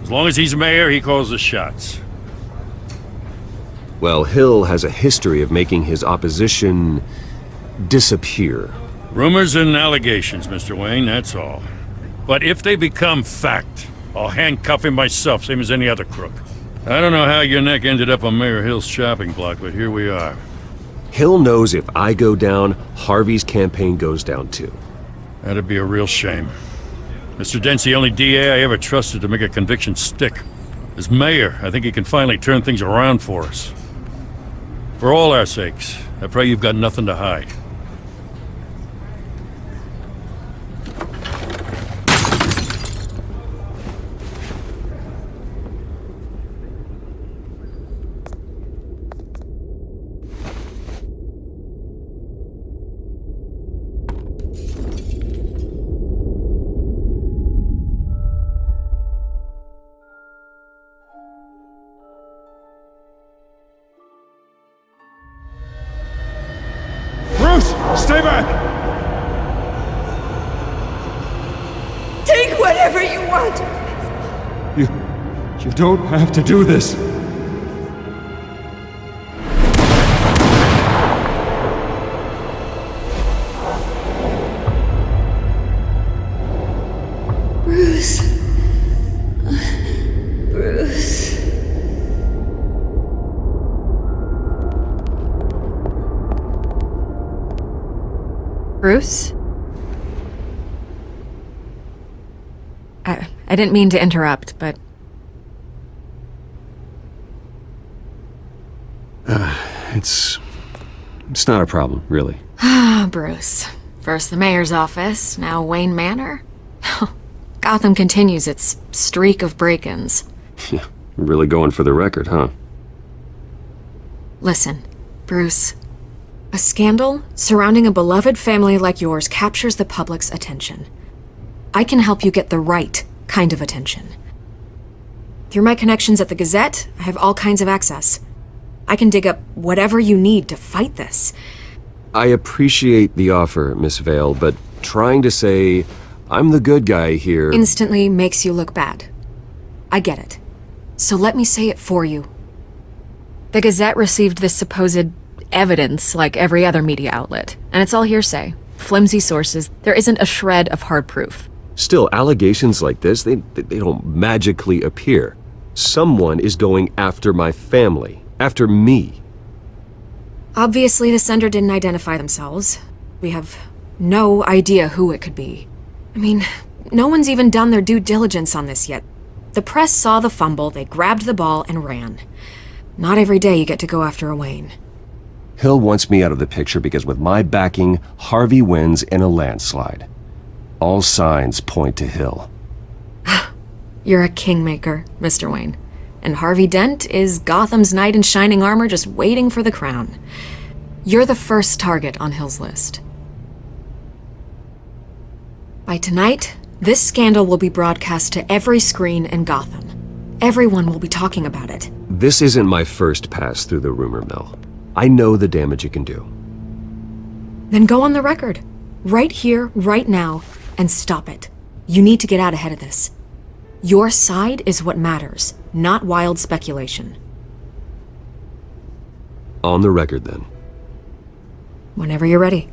As long as he's mayor, he calls the shots. Well, Hill has a history of making his opposition disappear. Rumors and allegations, Mr. Wayne, that's all. But if they become fact, I'll handcuff him myself, same as any other crook. I don't know how your neck ended up on Mayor Hill's shopping block, but here we are. Hill knows if I go down, Harvey's campaign goes down too. That'd be a real shame. Mr. Dent's the only DA I ever trusted to make a conviction stick. As mayor, I think he can finally turn things around for us. For all our sakes, I pray you've got nothing to hide. Stay back! Take whatever you want. You don't have to do this. Bruce. Bruce. Bruce? I didn't mean to interrupt, but... It's not a problem, really. Ah, Bruce. First the mayor's office, now Wayne Manor. Gotham continues its streak of break-ins. Yeah, really going for the record, huh? Listen, Bruce. A scandal surrounding a beloved family like yours captures the public's attention. I can help you get the right kind of attention. Through my connections at the Gazette, I have all kinds of access. I can dig up whatever you need to fight this. I appreciate the offer, Miss Vale, but trying to say I'm the good guy here... instantly makes you look bad. I get it. So let me say it for you. The Gazette received this supposed evidence like every other media outlet, and it's all hearsay. Flimsy sources. There isn't a shred of hard proof. Still, allegations like this, they don't magically appear. Someone is going after my family. After me. Obviously, the sender didn't identify themselves. We have no idea who it could be. I mean, no one's even done their due diligence on this yet. The press saw the fumble, they grabbed the ball and ran. Not every day you get to go after a Wayne. Hill wants me out of the picture because with my backing, Harvey wins in a landslide. All signs point to Hill. You're a kingmaker, Mr. Wayne. And Harvey Dent is Gotham's knight in shining armor just waiting for the crown. You're the first target on Hill's list. By tonight, this scandal will be broadcast to every screen in Gotham. Everyone will be talking about it. This isn't my first pass through the rumor mill. I know the damage it can do. Then go on the record. Right here, right now, and stop it. You need to get out ahead of this. Your side is what matters, not wild speculation. On the record, then. Whenever you're ready.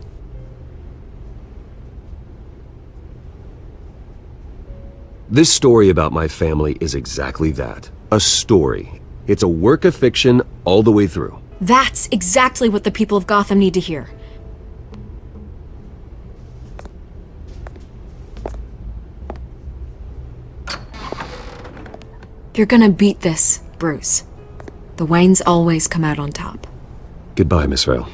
This story about my family is exactly that. A story. It's a work of fiction all the way through. That's exactly what the people of Gotham need to hear. You're gonna beat this, Bruce. The Waynes always come out on top. Goodbye, Miss Vale.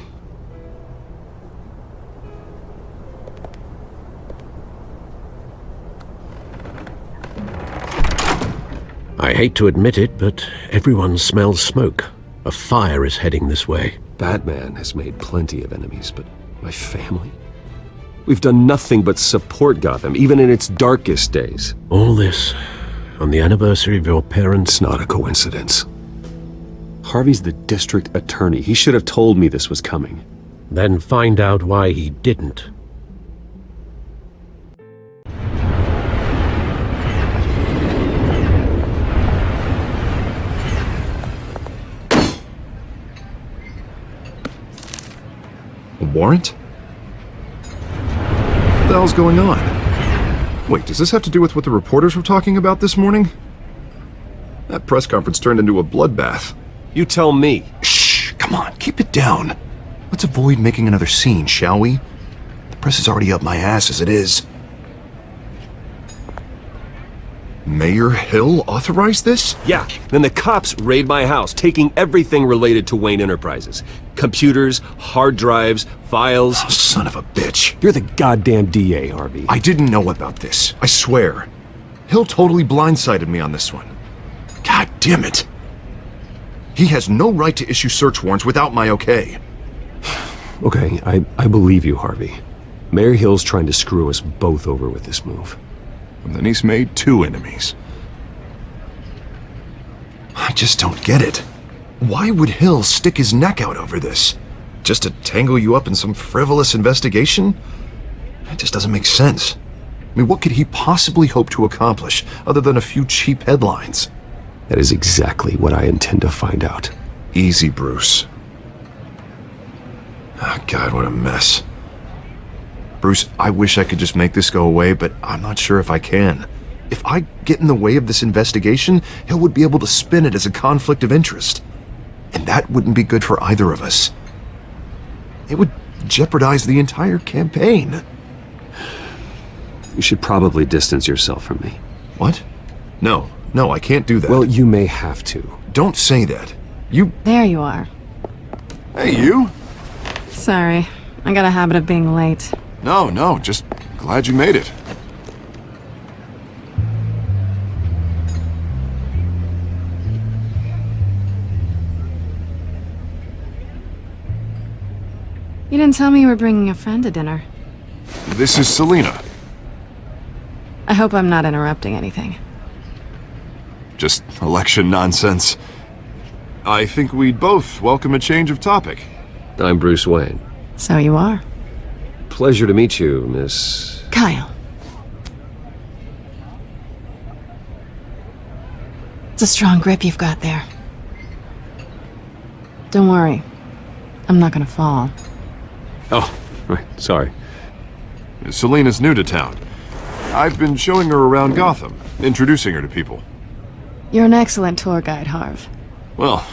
I hate to admit it, but everyone smells smoke. A fire is heading this way. Batman has made plenty of enemies, but my family? We've done nothing but support Gotham, even in its darkest days. All this on the anniversary of your parents'... It's not a coincidence. Harvey's the district attorney. He should have told me this was coming. Then find out why he didn't. warrant? What the hell's going on? Wait, does this have to do with what the reporters were talking about this morning? That press conference turned into a bloodbath. You tell me. Shh, come on, keep it down. Let's avoid making another scene, shall we? The press is already up my ass as it is. Mayor Hill authorized this? Yeah, then the cops raid my house, taking everything related to Wayne Enterprises. Computers, hard drives, files. Oh, son of a bitch. You're the goddamn DA, Harvey. I didn't know about this, I swear. Hill totally blindsided me on this one. God damn it. He has no right to issue search warrants without my okay. Okay, I believe you, Harvey. Mayor Hill's trying to screw us both over with this move. And then he's made 2 enemies. I just don't get it. Why would Hill stick his neck out over this? Just to tangle you up in some frivolous investigation? It just doesn't make sense. I mean, what could he possibly hope to accomplish other than a few cheap headlines? That is exactly what I intend to find out. Easy, Bruce. Oh, God, what a mess. Bruce, I wish I could just make this go away, but I'm not sure if I can. If I get in the way of this investigation, Hill would be able to spin it as a conflict of interest. And that wouldn't be good for either of us. It would jeopardize the entire campaign. You should probably distance yourself from me. What? No, I can't do that. Well, you may have to. Don't say that. There you are. Hey, you? Sorry, I got a habit of being late. No, just glad you made it. You didn't tell me you were bringing a friend to dinner. This is Selena. I hope I'm not interrupting anything. Just election nonsense. I think we'd both welcome a change of topic. I'm Bruce Wayne. So you are. Pleasure to meet you, Miss... Kyle. It's a strong grip you've got there. Don't worry. I'm not gonna fall. Oh, right, sorry. Selena's new to town. I've been showing her around Gotham, introducing her to people. You're an excellent tour guide, Harv. Well,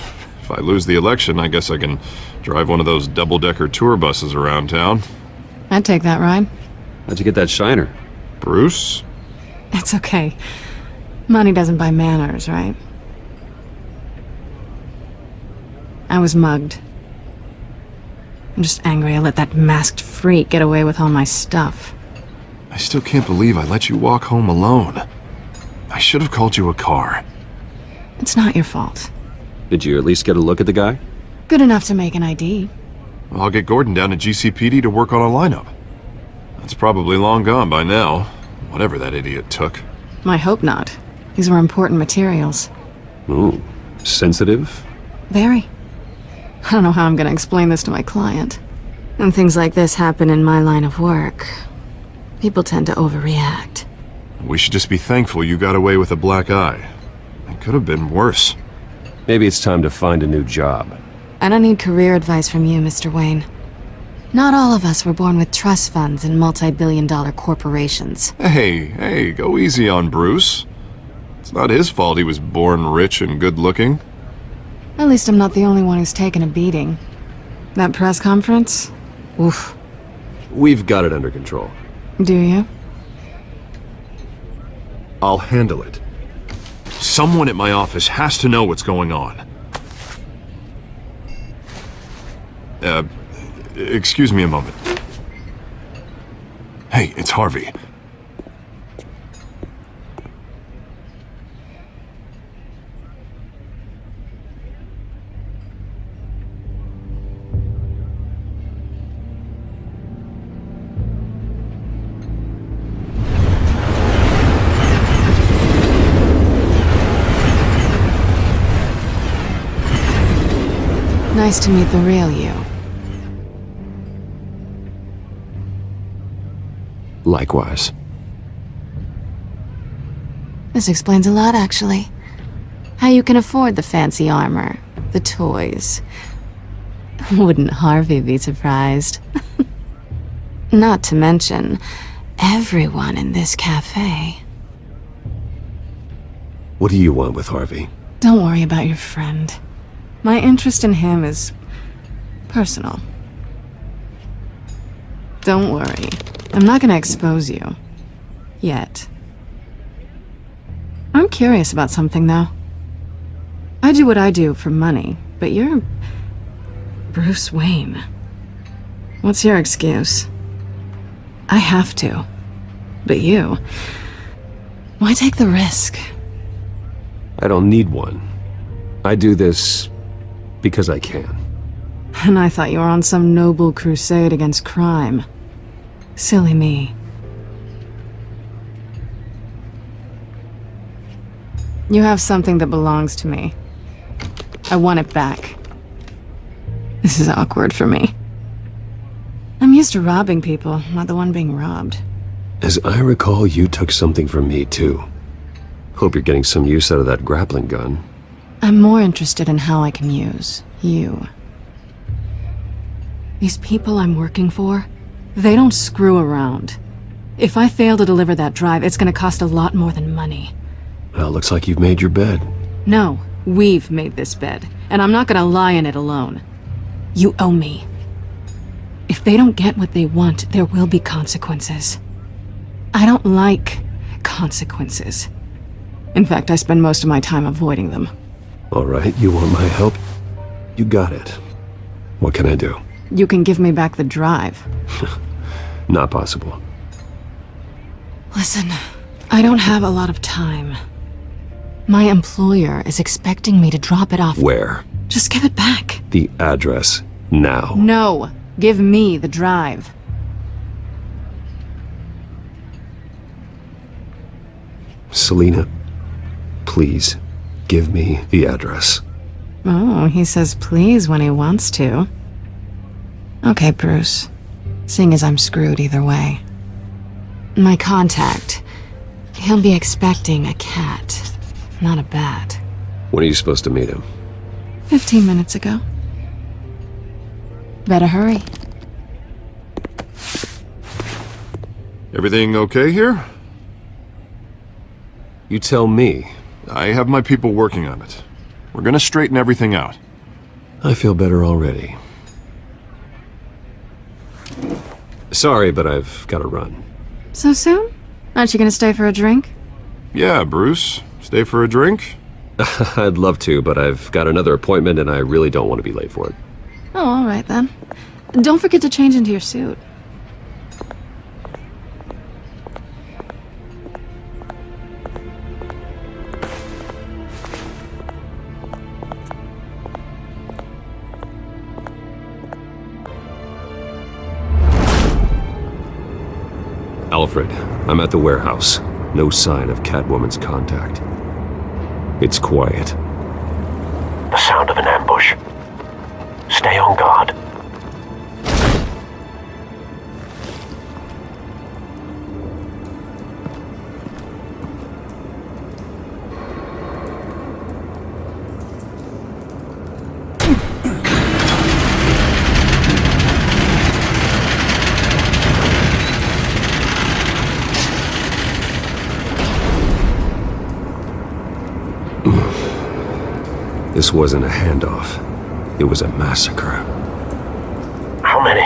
if I lose the election, I guess I can drive one of those double-decker tour buses around town. I'd take that ride. How'd you get that shiner? Bruce? It's okay. Money doesn't buy manners, right? I was mugged. I'm just angry I let that masked freak get away with all my stuff. I still can't believe I let you walk home alone. I should have called you a car. It's not your fault. Did you at least get a look at the guy? Good enough to make an ID. I'll get Gordon down to GCPD to work on a lineup. That's probably long gone by now, whatever that idiot took. I hope not. These were important materials. Ooh, sensitive? Very. I don't know how I'm gonna explain this to my client. When things like this happen in my line of work, people tend to overreact. We should just be thankful you got away with a black eye. It could have been worse. Maybe it's time to find a new job. I don't need career advice from you, Mr. Wayne. Not all of us were born with trust funds and multi-billion-dollar corporations. Hey, go easy on Bruce. It's not his fault he was born rich and good-looking. At least I'm not the only one who's taken a beating. That press conference? Oof. We've got it under control. Do you? I'll handle it. Someone at my office has to know what's going on. Excuse me a moment. Hey, it's Harvey. Nice to meet the real you. Likewise. This explains a lot, actually. How you can afford the fancy armor, the toys. Wouldn't Harvey be surprised? Not to mention, everyone in this cafe. What do you want with Harvey? Don't worry about your friend. My interest in him is personal. Don't worry. I'm not gonna expose you. Yet. I'm curious about something, though. I do what I do for money, but you're Bruce Wayne. What's your excuse? I have to. But you... why take the risk? I don't need one. I do this because I can. And I thought you were on some noble crusade against crime. Silly me. You have something that belongs to me. I want it back. This is awkward for me. I'm used to robbing people, not the one being robbed. As I recall, you took something from me, too. Hope you're getting some use out of that grappling gun. I'm more interested in how I can use you. These people I'm working for, they don't screw around. If I fail to deliver that drive, it's gonna cost a lot more than money. Well, looks like you've made your bed. No, we've made this bed, and I'm not gonna lie in it alone. You owe me. If they don't get what they want, there will be consequences. I don't like consequences. In fact, I spend most of my time avoiding them. All right, you want my help? You got it. What can I do? You can give me back the drive. Not possible. Listen, I don't have a lot of time. My employer is expecting me to drop it off. Where? Just give it back. The address, now. No, give me the drive. Selina, please, give me the address. Oh, he says please when he wants to. Okay, Bruce. Seeing as I'm screwed either way. My contact. He'll be expecting a cat, not a bat. When are you supposed to meet him? 15 minutes ago. Better hurry. Everything okay here? You tell me. I have my people working on it. We're gonna straighten everything out. I feel better already. Sorry, but I've got to run. So soon? Aren't you gonna stay for a drink? Yeah, Bruce. Stay for a drink? I'd love to, but I've got another appointment and I really don't want to be late for it. Oh, all right then. Don't forget to change into your suit. Alfred, I'm at the warehouse. No sign of Catwoman's contact. It's quiet. The sound of an ambush. Stay on guard. This wasn't a handoff. It was a massacre. How many?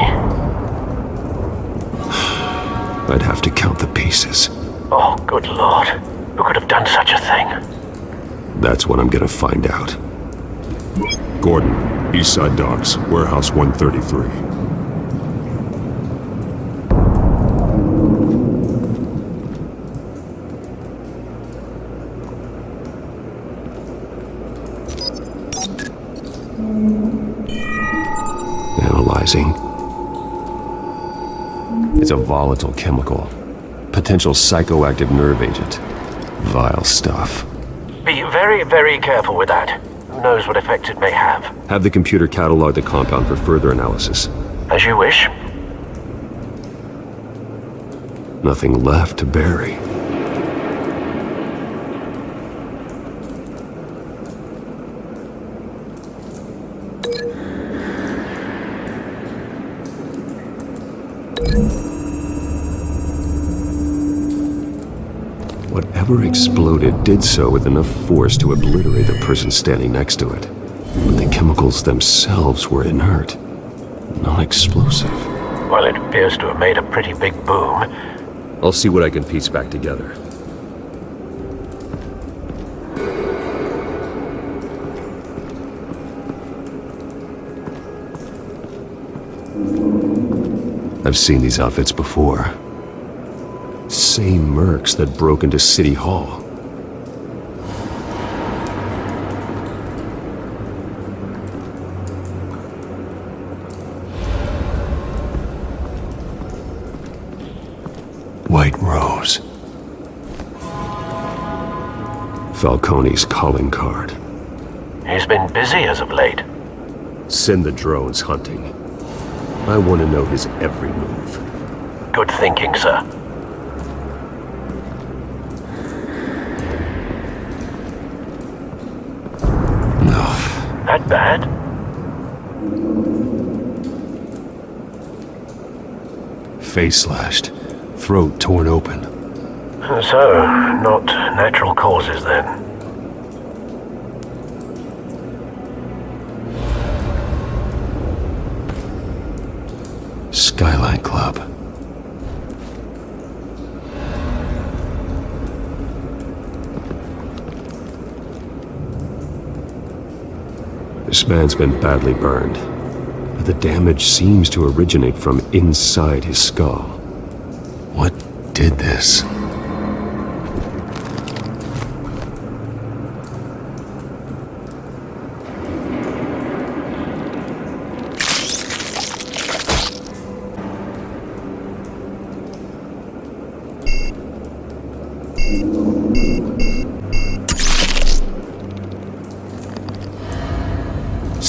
I'd have to count the pieces. Oh, good lord. Who could have done such a thing? That's what I'm gonna find out. Gordon, Eastside Docks, Warehouse 133. Analyzing. It's a volatile chemical. Potential psychoactive nerve agent. Vile stuff. Be very, very careful with that. Who knows what effect it may have. Have the computer catalog the compound for further analysis. As you wish. Nothing left to bury. Whatever exploded did so with enough force to obliterate the person standing next to it. But the chemicals themselves were inert, non-explosive. Well, it appears to have made a pretty big boom. I'll see what I can piece back together. I've seen these outfits before. Same mercs that broke into City Hall. White Rose. Falcone's calling card. He's been busy as of late. Send the drones hunting. I want to know his every move. Good thinking, sir. That bad? Face slashed, throat torn open. So, not natural causes then. Skyline Club. This man's been badly burned, but the damage seems to originate from inside his skull. What did this?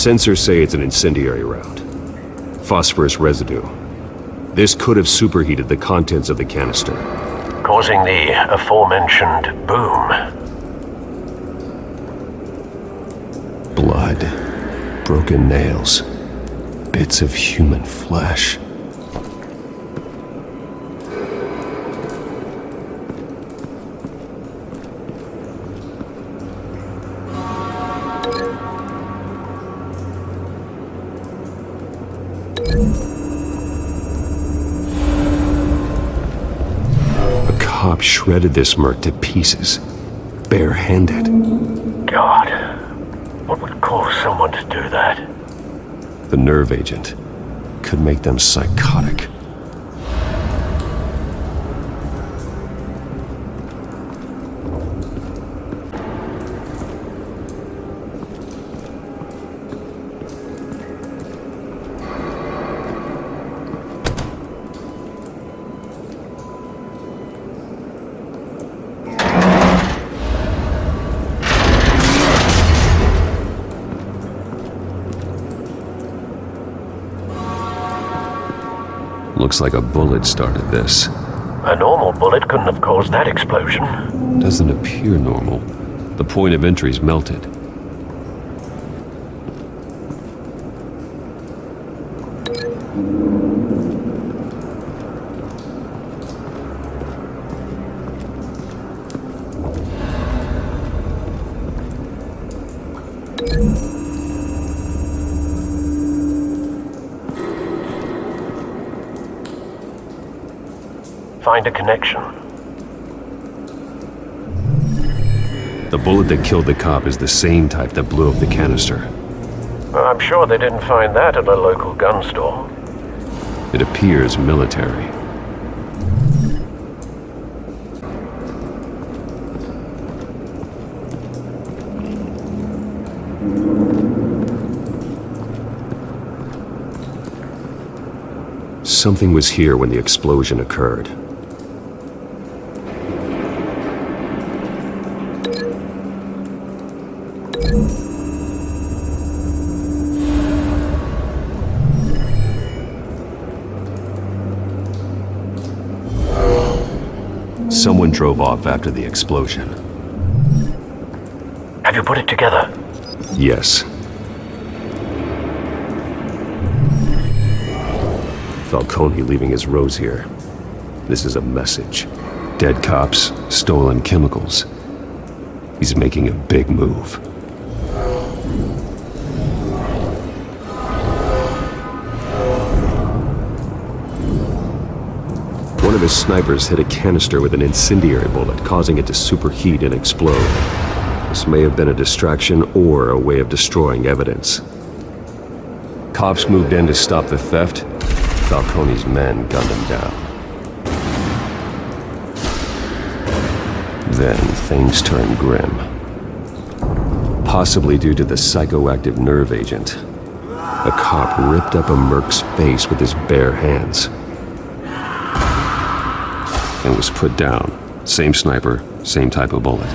Sensors say it's an incendiary round. Phosphorus residue. This could have superheated the contents of the canister, causing the aforementioned boom. Blood, broken nails, bits of human flesh. Shredded this merc to pieces, bare-handed. God, what would cause someone to do that? The nerve agent could make them psychotic. Looks like a bullet started this. A normal bullet couldn't have caused that explosion. Doesn't appear normal. The point of entry's melted. Find a connection. The bullet that killed the cop is the same type that blew up the canister. Well, I'm sure they didn't find that at a local gun store. It appears military. Something was here when the explosion occurred. Someone drove off after the explosion. Have you put it together? Yes. Falcone leaving his rose here. This is a message. Dead cops, stolen chemicals. He's making a big move. One of his snipers hit a canister with an incendiary bullet, causing it to superheat and explode. This may have been a distraction or a way of destroying evidence. Cops moved in to stop the theft. Falcone's men gunned him down. Then things turned grim. Possibly due to the psychoactive nerve agent. A cop ripped up a merc's face with his bare hands. And was put down. Same sniper, same type of bullet.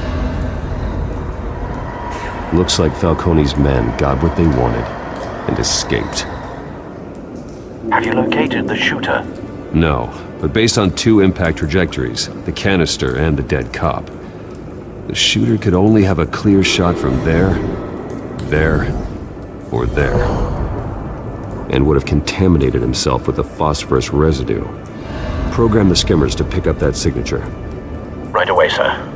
Looks like Falcone's men got what they wanted and escaped. Have you located the shooter? No, but based on 2 impact trajectories, the canister and the dead cop, the shooter could only have a clear shot from there, or there, and would have contaminated himself with the phosphorus residue. Program the skimmers to pick up that signature. Right away, sir.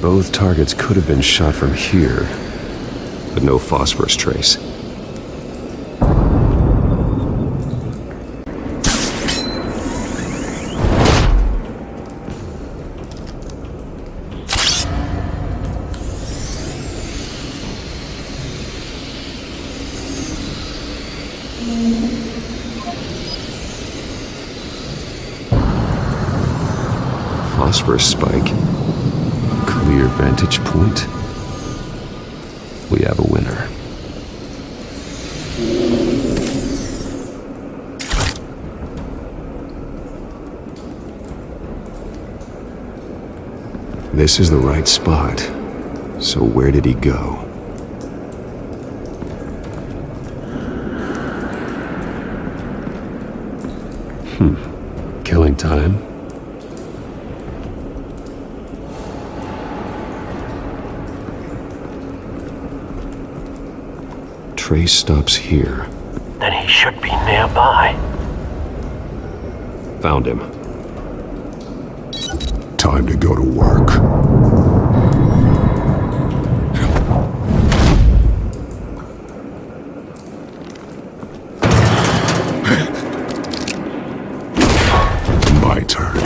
Both targets could have been shot from here, but no phosphorus trace. Phosphorus spike. Clear vantage point. We have a winner. This is the right spot. So where did he go? Killing time? Trace stops here. Then he should be nearby. Found him. Time to go to work. My turn.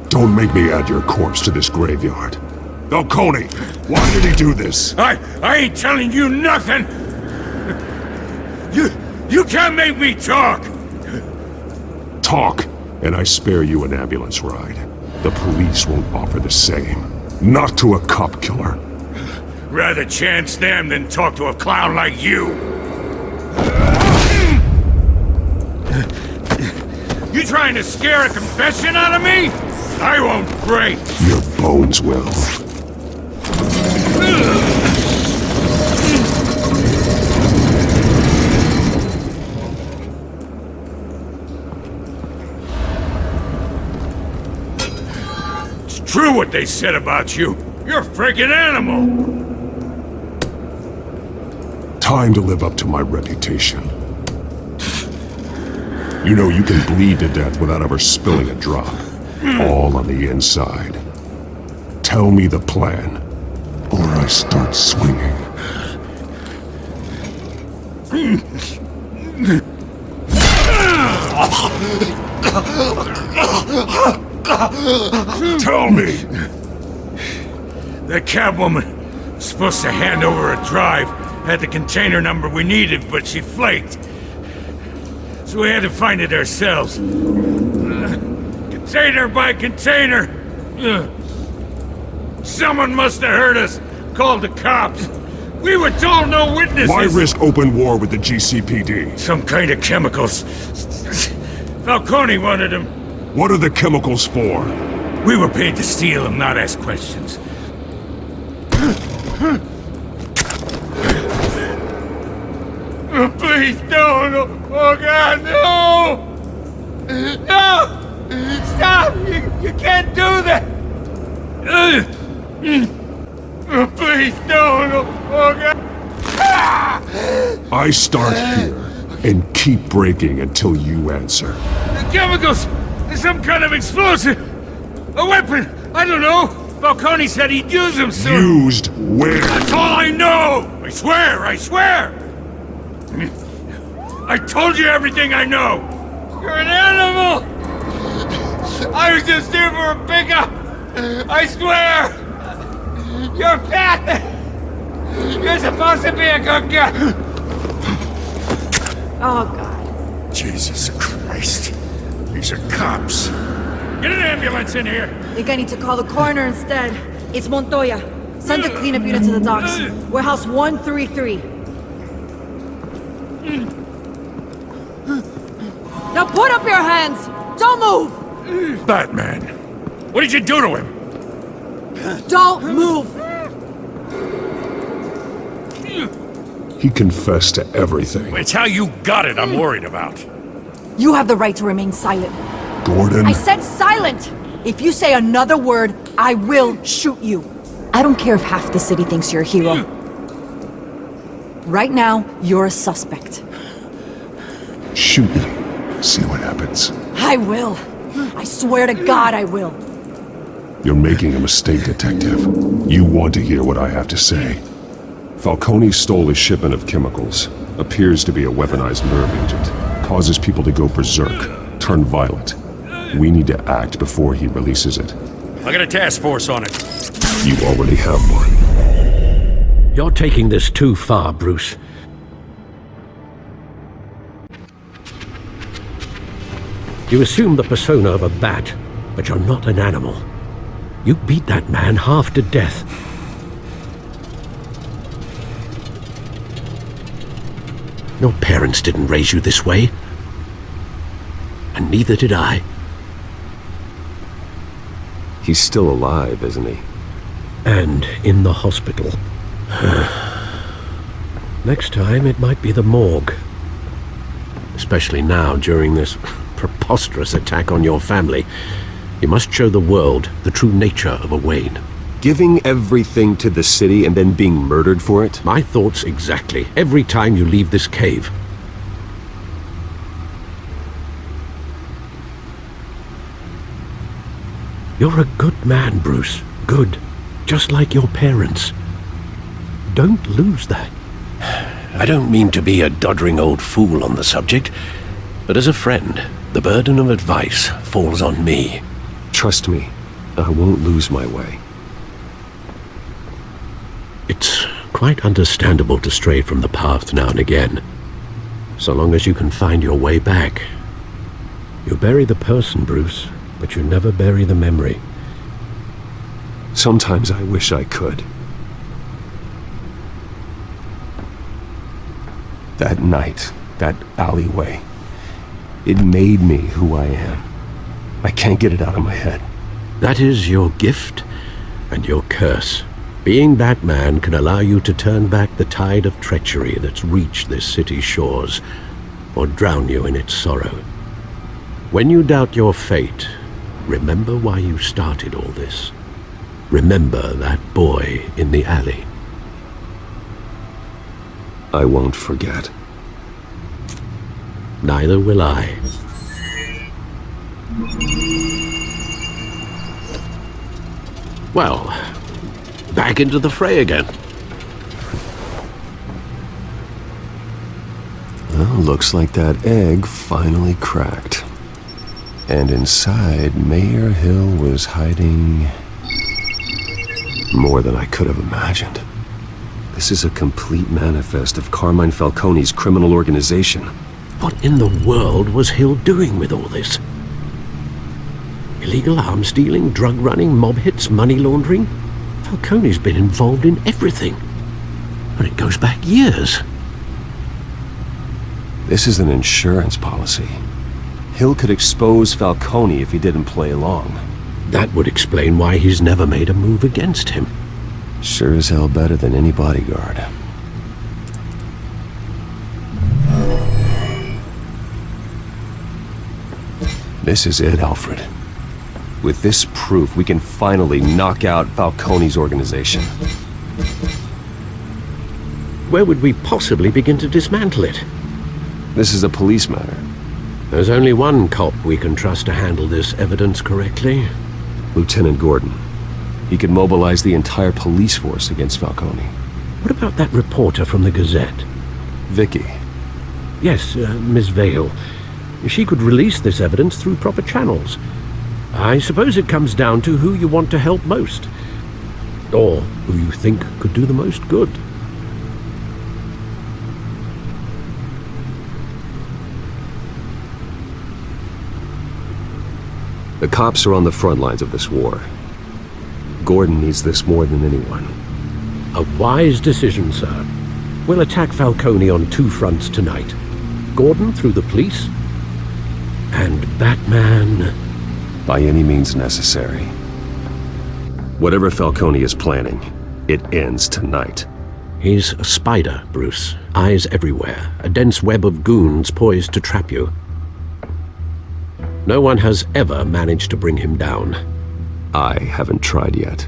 Don't make me add your corpse to this graveyard. Falcone, why did he do this? I ain't telling you nothing! You can't make me talk! Talk, and I spare you an ambulance ride. The police won't offer the same. Not to a cop killer. Rather chance them than talk to a clown like you. You trying to scare a confession out of me? I won't break. Your bones will. It's true what they said about you. You're a freaking animal. Time to live up to my reputation. You know you can bleed to death without ever spilling a drop. All on the inside. Tell me the plan, or I start swinging. Tell me! The cabwoman was supposed to hand over a drive, had the container number we needed, but she flaked. So we had to find it ourselves. Container by container! Someone must have heard us, called the cops. We were told no witnesses! Why risk open war with the GCPD? Some kind of chemicals. Falcone wanted them. What are the chemicals for? We were paid to steal them, not ask questions. Please don't! Oh God, no! No! Stop! You can't do that! Please don't! Oh God! I start here and keep breaking until you answer. The chemicals! There's some kind of explosive! A weapon! I don't know! Falcone said he'd use them soon! Used where? That's all I know! I swear! I swear! I told you everything I know! You're an animal! I was just here for a pickup! I swear! You're fat! You're supposed to be a good guy! Oh, God. Jesus Christ. These are cops. Get an ambulance in here! Think I need to call the coroner instead. It's Montoya. Send the cleanup unit to the docks. Warehouse 133. Now put up your hands! Don't move! Batman, what did you do to him? Don't move! He confessed to everything. It's how you got it I'm worried about. You have the right to remain silent. Gordon? I said silent! If you say another word, I will shoot you. I don't care if half the city thinks you're a hero. Right now, you're a suspect. Shoot me. See what happens. I will. I swear to God I will. You're making a mistake, Detective. You want to hear what I have to say. Falcone stole a shipment of chemicals. Appears to be a weaponized nerve agent. Causes people to go berserk, turn violent. We need to act before he releases it. I got a task force on it. You already have one. You're taking this too far, Bruce. You assume the persona of a bat, but you're not an animal. You beat that man half to death. Your parents didn't raise you this way. And neither did I. He's still alive, isn't he? And in the hospital. Next time, it might be the morgue. Especially now, during this preposterous attack on your family. You must show the world the true nature of a Wayne. Giving everything to the city and then being murdered for it? My thoughts exactly. Every time you leave this cave. You're a good man, Bruce. Good. Just like your parents. Don't lose that. I don't mean to be a doddering old fool on the subject, but as a friend, the burden of advice falls on me. Trust me, I won't lose my way. It's quite understandable to stray from the path now and again, so long as you can find your way back. You bury the person, Bruce, but you never bury the memory. Sometimes I wish I could. That night, that alleyway, it made me who I am. I can't get it out of my head. That is your gift and your curse. Being Batman can allow you to turn back the tide of treachery that's reached this city's shores, or drown you in its sorrow. When you doubt your fate, remember why you started all this. Remember that boy in the alley. I won't forget. Neither will I. Well, back into the fray again. Well, looks like that egg finally cracked. And inside, Mayor Hill was hiding more than I could have imagined. This is a complete manifest of Carmine Falcone's criminal organization. What in the world was Hill doing with all this? Illegal arms dealing, drug running, mob hits, money laundering? Falcone's been involved in everything. And it goes back years. This is an insurance policy. Hill could expose Falcone if he didn't play along. That would explain why he's never made a move against him. Sure as hell better than any bodyguard. This is it, Alfred. With this proof, we can finally knock out Falcone's organization. Where would we possibly begin to dismantle it? This is a police matter. There's only one cop we can trust to handle this evidence correctly. Lieutenant Gordon. He could mobilize the entire police force against Falcone. What about that reporter from the Gazette? Vicky. Yes, Miss Vale. She could release this evidence through proper channels. I suppose it comes down to who you want to help most. Or who you think could do the most good. The cops are on the front lines of this war. Gordon needs this more than anyone. A wise decision, sir. We'll attack Falcone on two fronts tonight. Gordon through the police, and Batman... by any means necessary. Whatever Falcone is planning, it ends tonight. He's a spider, Bruce. Eyes everywhere. A dense web of goons poised to trap you. No one has ever managed to bring him down. I haven't tried yet.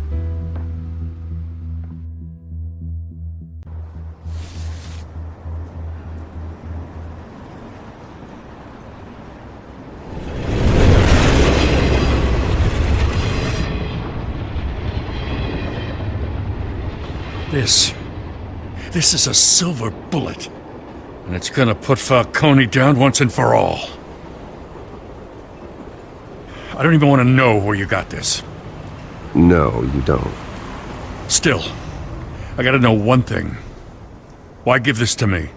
This is a silver bullet. And it's gonna put Falcone down once and for all. I don't even want to know where you got this. No, you don't. Still, I gotta know one thing. Why give this to me?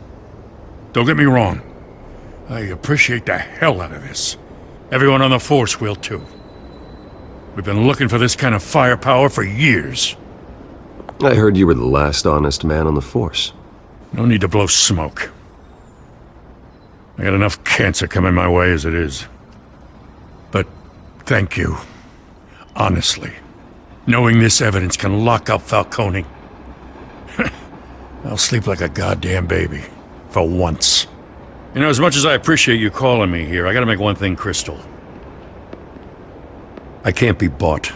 Don't get me wrong. I appreciate the hell out of this. Everyone on the force will too. We've been looking for this kind of firepower for years. I heard you were the last honest man on the force. No need to blow smoke. I got enough cancer coming my way as it is. But thank you. Honestly. Knowing this evidence can lock up Falcone. I'll sleep like a goddamn baby. For once. You know, as much as I appreciate you calling me here, I gotta make one thing crystal. I can't be bought.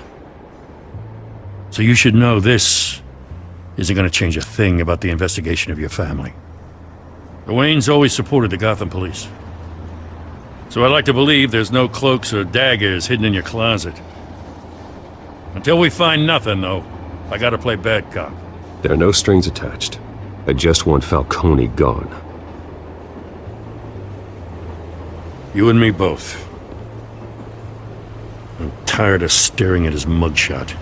So you should know this isn't gonna change a thing about the investigation of your family. The Waynes always supported the Gotham police. So I'd like to believe there's no cloaks or daggers hidden in your closet. Until we find nothing, though, I gotta play bad cop. There are no strings attached. I just want Falcone gone. You and me both. I'm tired of staring at his mugshot.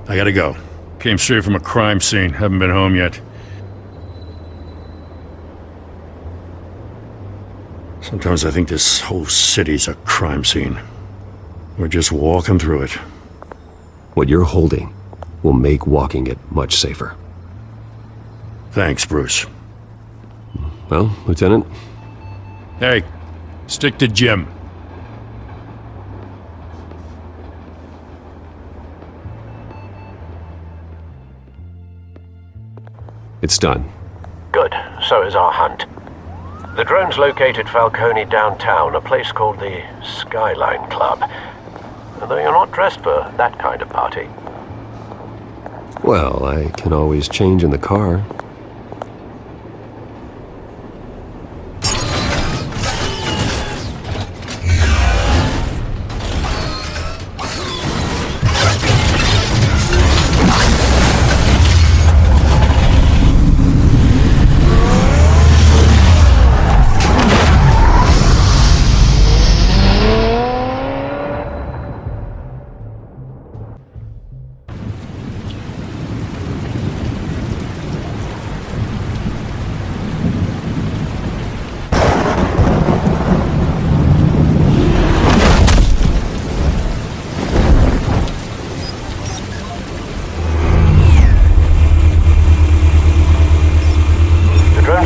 I gotta go. Came straight from a crime scene. Haven't been home yet. Sometimes I think this whole city's a crime scene. We're just walking through it. What you're holding will make walking it much safer. Thanks, Bruce. Well, Lieutenant? Hey, stick to Jim. It's done. Good. So is our hunt. The drones located Falcone downtown, a place called the Skyline Club. Though you're not dressed for that kind of party. Well, I can always change in the car.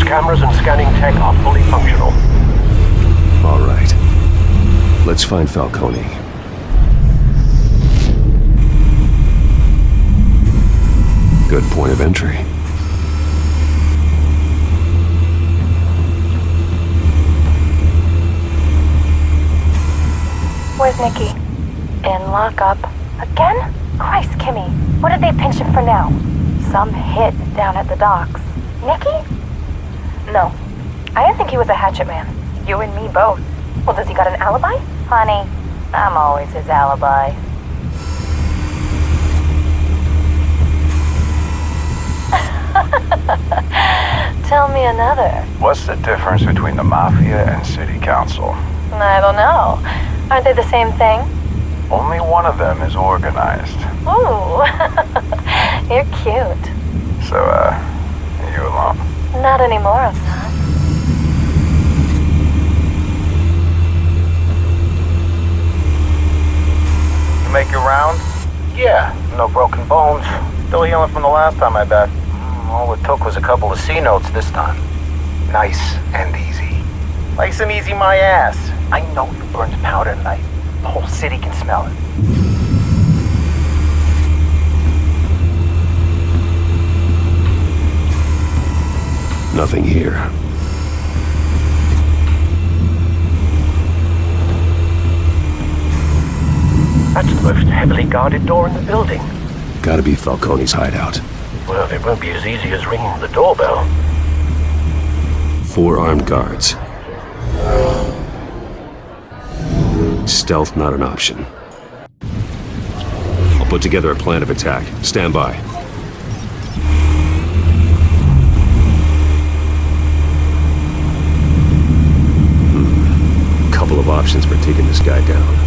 Cameras and scanning tech are fully functional. All right. Let's find Falcone. Good point of entry. Where's Nikki? In lockup. Again? Christ, Kimmy. What did they pinch him for now? Some hit down at the docks. Nikki? No. I didn't think he was a hatchet man. You and me both. Well, does he got an alibi? Honey, I'm always his alibi. Tell me another. What's the difference between the Mafia and City Council? I don't know. Aren't they the same thing? Only one of them is organized. Ooh, you're cute. So, you alone? Not anymore, I'm not. You make your round? Yeah, no broken bones. Still healing from the last time I bet. All it took was a couple of C notes this time. Nice and easy. Nice and easy my ass. I know you burned powder tonight. The whole city can smell it. Nothing here. That's the most heavily guarded door in the building. Gotta be Falcone's hideout. Well, it won't be as easy as ringing the doorbell. 4 armed guards. Stealth not an option. I'll put together a plan of attack. Stand by. Couple of options for taking this guy down.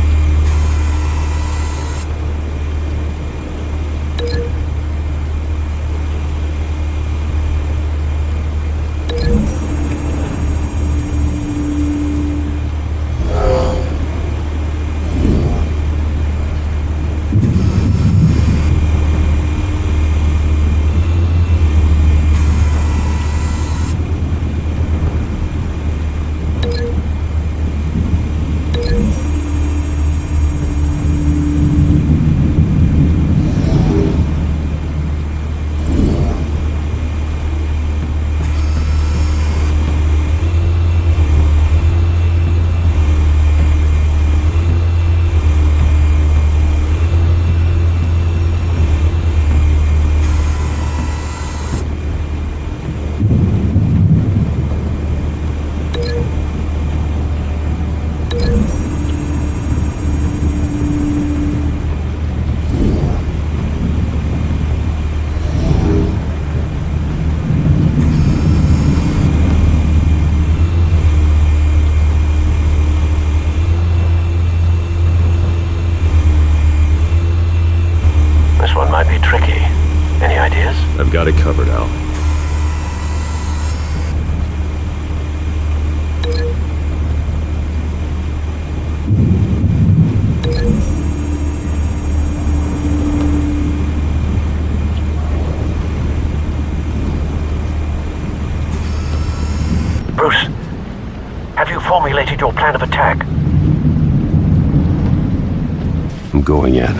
I've got it covered, Al. Bruce, have you formulated your plan of attack? I'm going in.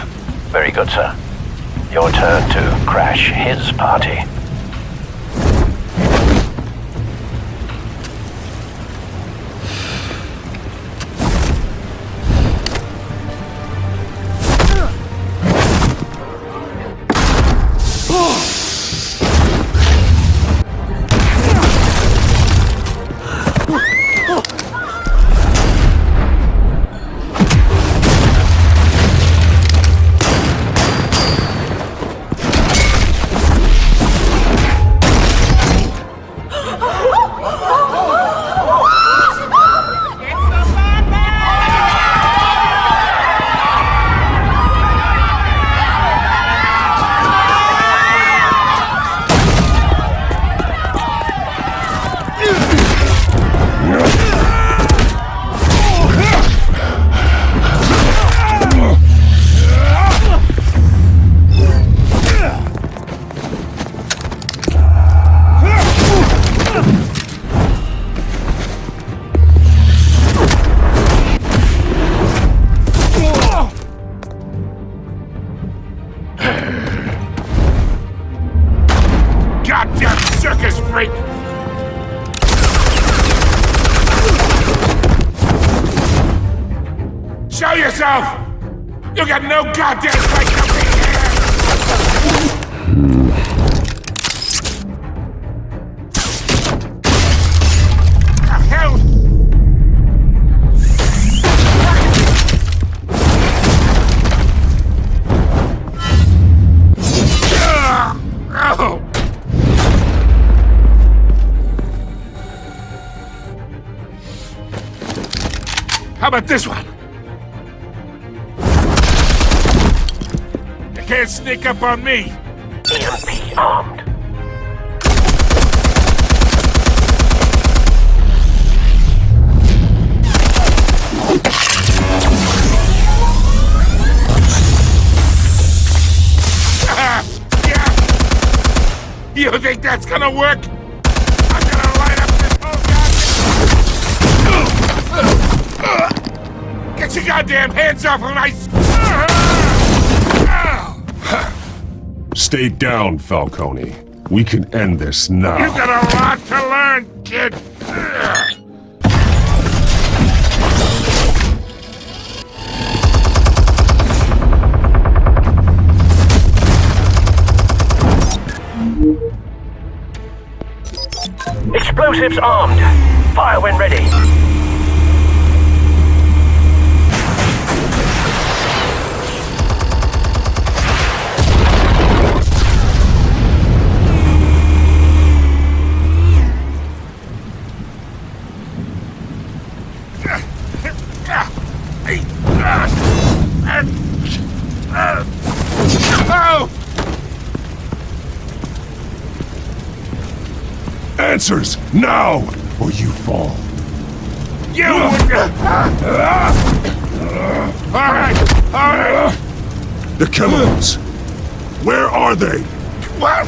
Very good, sir. Your turn to crash his party. yourself! You got no goddamn right to be here! Hell! Oh! How about this one? You can't sneak up on me. EMP armed. Yeah. You think that's gonna work? I'm gonna light up this whole goddamn... Get your goddamn hands off of my... Stay down, Falcone. We can end this now. You got a lot to learn, kid. Explosives armed. Fire when ready. Answers, now, or you fall. You! Alright! The chemicals. Where are they? What?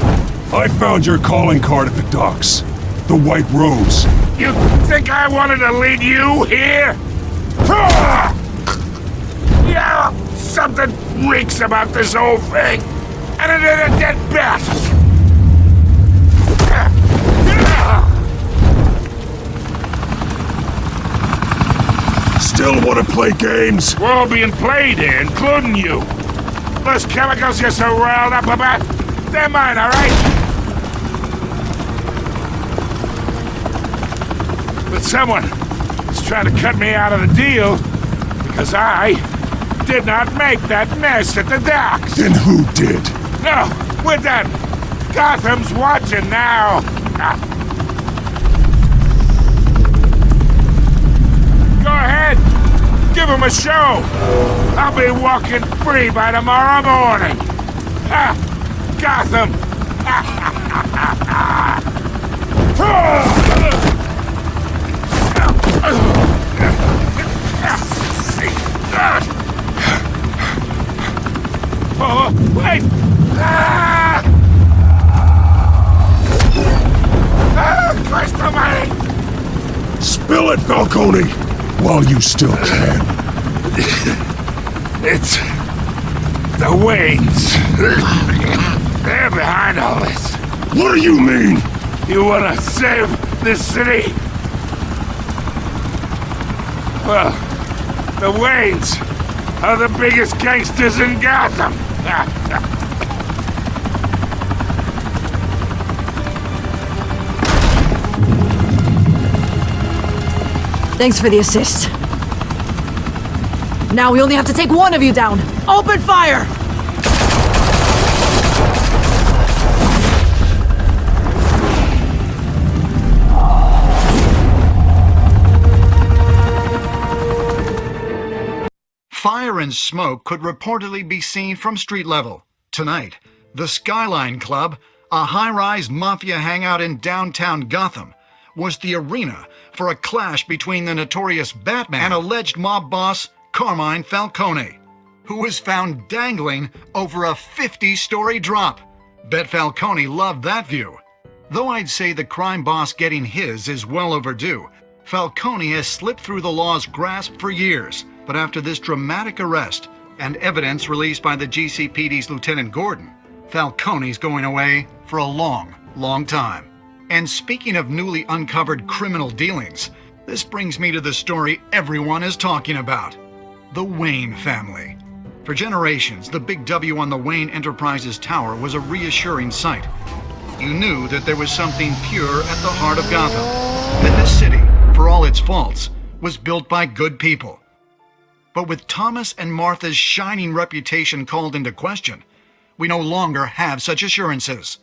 I found your calling card at the docks. The White Rose. You think I wanted to lead you here? Yeah, something reeks about this whole thing. And it is a dead bat. Still want to play games? We're all being played here, including you. Those chemicals you're so riled up about, they're mine, all right? But someone is trying to cut me out of the deal because I did not make that mess at the docks. Then who did? No, we're done. Gotham's watching now. Go ahead. Give him a show. I'll be walking free by tomorrow morning. Gotham. Oh, wait! Christ almighty! Spill it, Falcone, while you still can. It's the Waynes. They're behind all this. What do you mean? You want to save this city? Well, the Waynes are the biggest gangsters in Gotham. Thanks for the assist. Now we only have to take one of you down. Open fire! Fire and smoke could reportedly be seen from street level. Tonight, the Skyline Club, a high-rise mafia hangout in downtown Gotham, was the arena for a clash between the notorious Batman and alleged mob boss Carmine Falcone, who was found dangling over a 50-story drop. Bet Falcone loved that view. Though I'd say the crime boss getting his is well overdue, Falcone has slipped through the law's grasp for years. But after this dramatic arrest and evidence released by the GCPD's Lieutenant Gordon, Falcone's going away for a long, long time. And speaking of newly uncovered criminal dealings, this brings me to the story everyone is talking about. The Wayne family. For generations, the big W on the Wayne Enterprises tower was a reassuring sight. You knew that there was something pure at the heart of Gotham. That this city, for all its faults, was built by good people. But with Thomas and Martha's shining reputation called into question, we no longer have such assurances.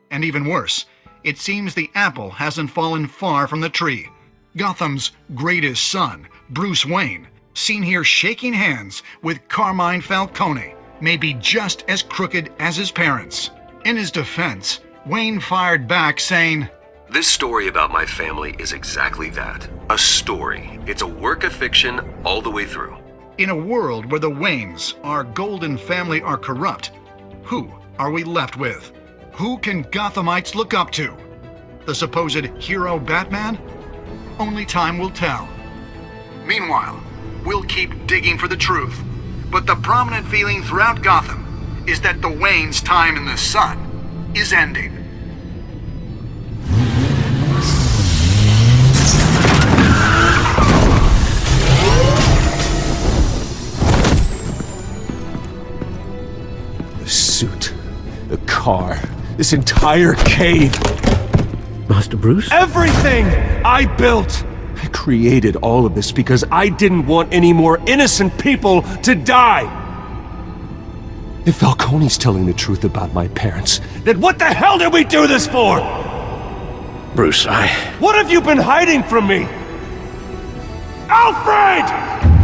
And even worse, it seems the apple hasn't fallen far from the tree. Gotham's greatest son, Bruce Wayne, seen here shaking hands with Carmine Falcone, may be just as crooked as his parents. In his defense, Wayne fired back saying, "This story about my family is exactly that. A story. It's a work of fiction all the way through." In a world where the Waynes, our golden family, are corrupt, who are we left with? Who can Gothamites look up to? The supposed hero Batman? Only time will tell. Meanwhile, we'll keep digging for the truth. But the prominent feeling throughout Gotham is that the Waynes' time in the sun is ending. The suit, the car, this entire cave. Master Bruce? Everything I built! I created all of this because I didn't want any more innocent people to die! If Falcone's telling the truth about my parents, then what the hell did we do this for? Bruce, What have you been hiding from me? Alfred!